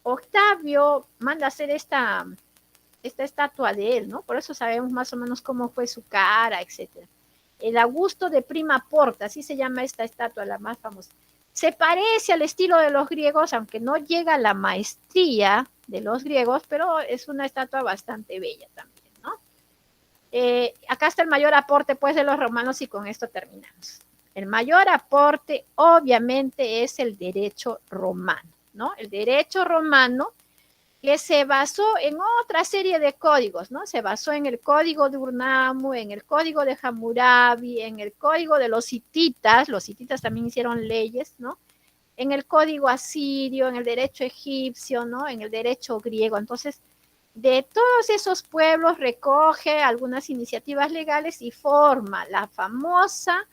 Octavio manda hacer esta estatua de él, ¿no? Por eso sabemos más o menos cómo fue su cara, etcétera. El Augusto de Prima Porta, así se llama esta estatua, la más famosa. Se parece al estilo de los griegos, aunque no llega a la maestría de los griegos, pero es una estatua bastante bella también, ¿no? Acá está el mayor aporte, pues, de los romanos y con esto terminamos. El mayor aporte, obviamente, es el derecho romano, ¿no? El derecho romano que se basó en otra serie de códigos, ¿no? Se basó en el código de Urnamo, en el código de Hammurabi, en el código de los hititas también hicieron leyes, ¿no? En el código asirio, en el derecho egipcio, ¿no? En el derecho griego. Entonces, de todos esos pueblos recoge algunas iniciativas legales y forma la famosa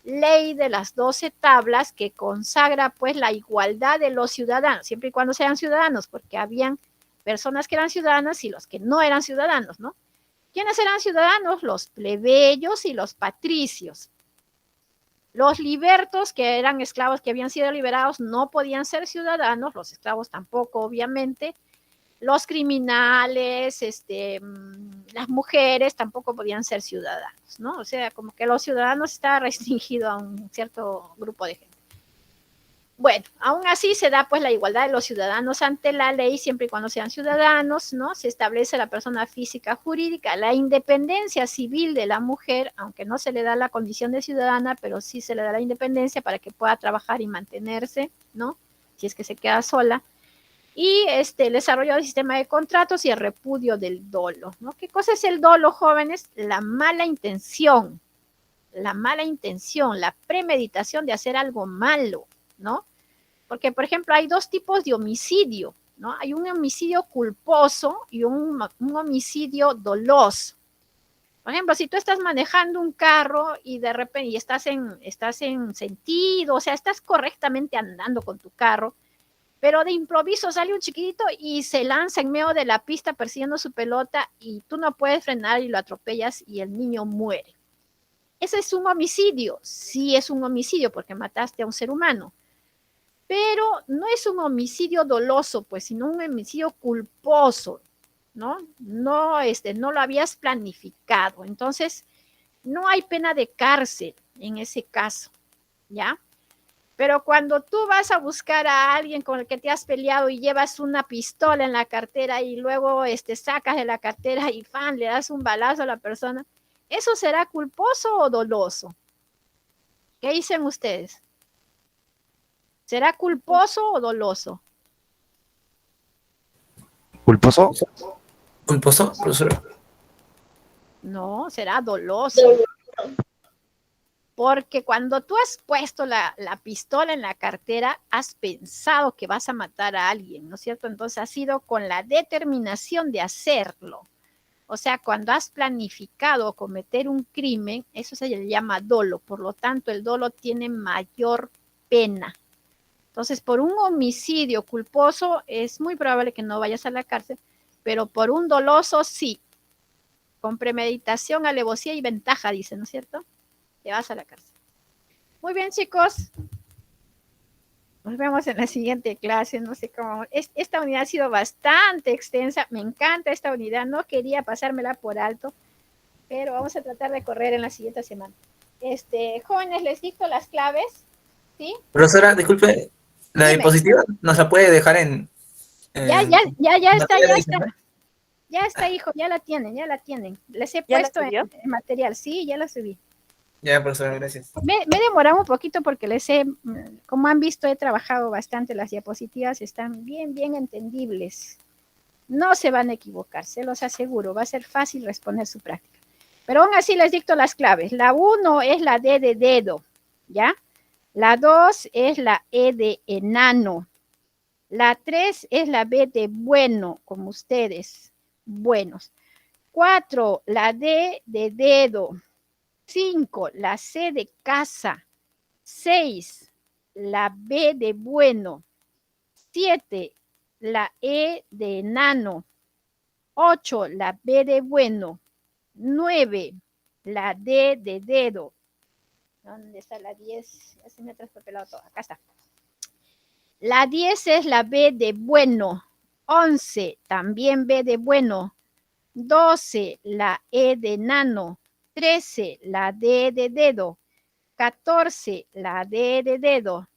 ley de las 12 tablas que consagra pues la igualdad de los ciudadanos, siempre y cuando sean ciudadanos, porque habían personas que eran ciudadanas y los que no eran ciudadanos, ¿no? ¿Quiénes eran ciudadanos? Los plebeyos y los patricios. Los libertos, que eran esclavos que habían sido liberados, no podían ser ciudadanos, los esclavos tampoco, obviamente. Los criminales, las mujeres tampoco podían ser ciudadanos, ¿no? O sea, como que los ciudadanos está restringido a un cierto grupo de gente. Bueno, aún así se da pues la igualdad de los ciudadanos ante la ley siempre y cuando sean ciudadanos, ¿no? Se establece la persona física jurídica, la independencia civil de la mujer, aunque no se le da la condición de ciudadana, pero sí se le da la independencia para que pueda trabajar y mantenerse, ¿no? Si es que se queda sola. Y el desarrollo del sistema de contratos y el repudio del dolo, ¿no? ¿Qué cosa es el dolo, jóvenes? La mala intención, la premeditación de hacer algo malo, ¿no? Porque, por ejemplo, hay dos tipos de homicidio, ¿no? Hay un homicidio culposo y un homicidio doloso. Por ejemplo, si tú estás manejando un carro y de repente y estás en sentido, o sea, estás correctamente andando con tu carro, pero de improviso sale un chiquitito y se lanza en medio de la pista persiguiendo su pelota y tú no puedes frenar y lo atropellas y el niño muere. Ese es un homicidio, sí es un homicidio porque mataste a un ser humano, pero no es un homicidio doloso, pues, sino un homicidio culposo, ¿no? No, no lo habías planificado, entonces no hay pena de cárcel en ese caso, ¿ya? Pero cuando tú vas a buscar a alguien con el que te has peleado y llevas una pistola en la cartera y luego sacas de la cartera y fan, le das un balazo a la persona, ¿eso será culposo o doloso? ¿Qué dicen ustedes? ¿Será culposo o doloso? ¿Culposo? ¿Culposo, profesora? No, será doloso. Porque cuando tú has puesto la pistola en la cartera, has pensado que vas a matar a alguien, ¿no es cierto? Entonces has sido con la determinación de hacerlo. O sea, cuando has planificado cometer un crimen, eso se le llama dolo. Por lo tanto, el dolo tiene mayor pena. Entonces, por un homicidio culposo es muy probable que no vayas a la cárcel, pero por un doloso sí. Con premeditación, alevosía y ventaja, dice, ¿no es cierto? Te vas a la cárcel. Muy bien, chicos. Nos vemos en la siguiente clase. No sé cómo. Esta unidad ha sido bastante extensa. Me encanta esta unidad. No quería pasármela por alto, pero vamos a tratar de correr en la siguiente semana. Jóvenes, les dicto las claves. ¿Sí? Profesora, disculpe, la Dime. diapositiva nos la puede dejar en Ya está, material ya adicional. está. Ya está, hijo, ya la tienen, ya la tienen. Les he ¿Ya la puesto subió? en material, sí, ya la subí. Ya, profesora, gracias. Me he demorado un poquito porque como han visto, he trabajado bastante, las diapositivas están bien, bien entendibles. No se van a equivocar, se los aseguro, va a ser fácil responder su práctica. Pero aún así les dicto las claves. La 1 es la D de dedo, ¿ya? La 2 es la E de enano. La 3 es la B de bueno, como ustedes, buenos. 4, la D de dedo. 5, la C de casa. 6, la B de bueno. 7, la E de enano. 8, la B de bueno. 9, la D de dedo. ¿Dónde está la 10? Ya se me ha traspapelado todo. Acá está. La 10 es la B de bueno. 11, también B de bueno. 12, la E de enano. 13, la D de dedo. 14, la D de dedo.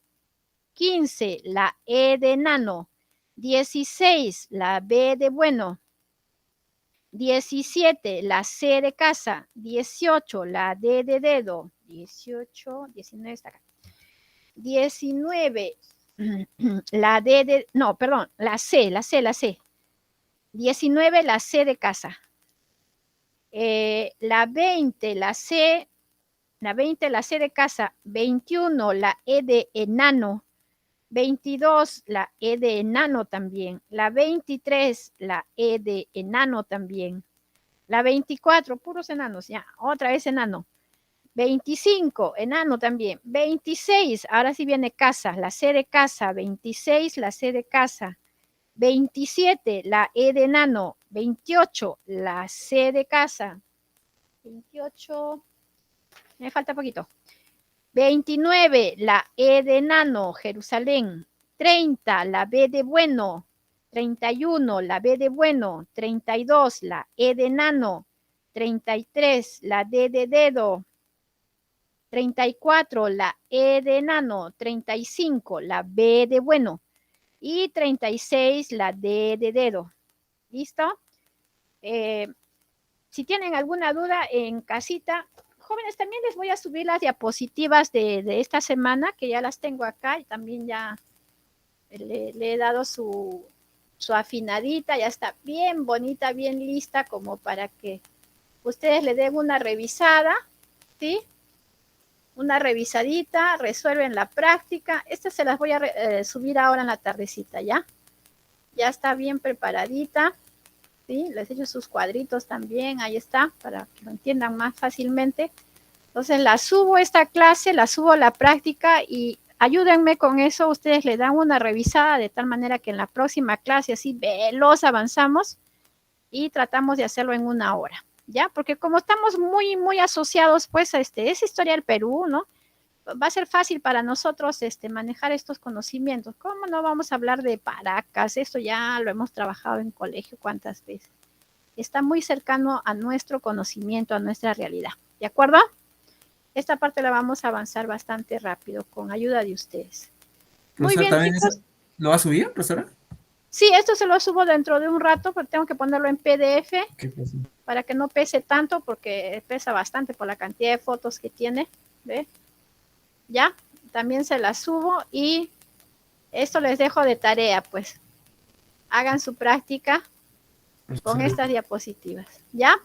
15, la E de enano. 16, la B de bueno. 17, la C de casa. 18, la D de dedo. 18, 19 está acá. 19, la D de, no, perdón, la C. 19, la C de casa. La 20, la C de casa. 21, la E de enano. 22, la E de enano también. La 23, la E de enano también. La 24, puros enanos, ya, otra vez enano. 25, enano también. 26, ahora sí viene casa, la C de casa. 26, la C de casa. 27, la E de enano. 28, la C de casa. 28, me falta poquito. 29, la E de enano, Jerusalén. 30, la B de bueno. 31, la B de bueno. 32, la E de enano. 33, la D de dedo. 34, la E de enano. 35, la B de bueno. Y 36, la D de dedo. ¿Listo? Si tienen alguna duda en casita, jóvenes, también les voy a subir las diapositivas de esta semana, que ya las tengo acá y también ya le he dado su afinadita, ya está bien bonita, bien lista, como para que ustedes le den una revisada, ¿sí? Una revisadita, resuelven la práctica. Esta se las voy a subir ahora en la tardecita, ¿ya? Ya está bien preparadita, ¿sí? Les he hecho sus cuadritos también, ahí está, para que lo entiendan más fácilmente. Entonces la subo esta clase, la subo a la práctica y ayúdenme con eso, ustedes le dan una revisada de tal manera que en la próxima clase así veloz avanzamos y tratamos de hacerlo en 1 hora, ¿ya? Porque como estamos muy asociados pues a es historia del Perú, ¿no? Va a ser fácil para nosotros manejar estos conocimientos. ¿Cómo no vamos a hablar de Paracas? Esto ya lo hemos trabajado en colegio cuántas veces. Está muy cercano a nuestro conocimiento, a nuestra realidad, ¿de acuerdo? Esta parte la vamos a avanzar bastante rápido con ayuda de ustedes. Muy Profesora, bien, ¿también chicos. eso lo va a subir, profesora? Sí, esto se lo subo dentro de un rato, porque tengo que ponerlo en PDF ¿Qué pasa? para que no pese tanto, porque pesa bastante por la cantidad de fotos que tiene. ¿Ve? Ya, también se la subo y esto les dejo de tarea, pues. Hagan su práctica con Profesora, estas diapositivas. ¿Ya?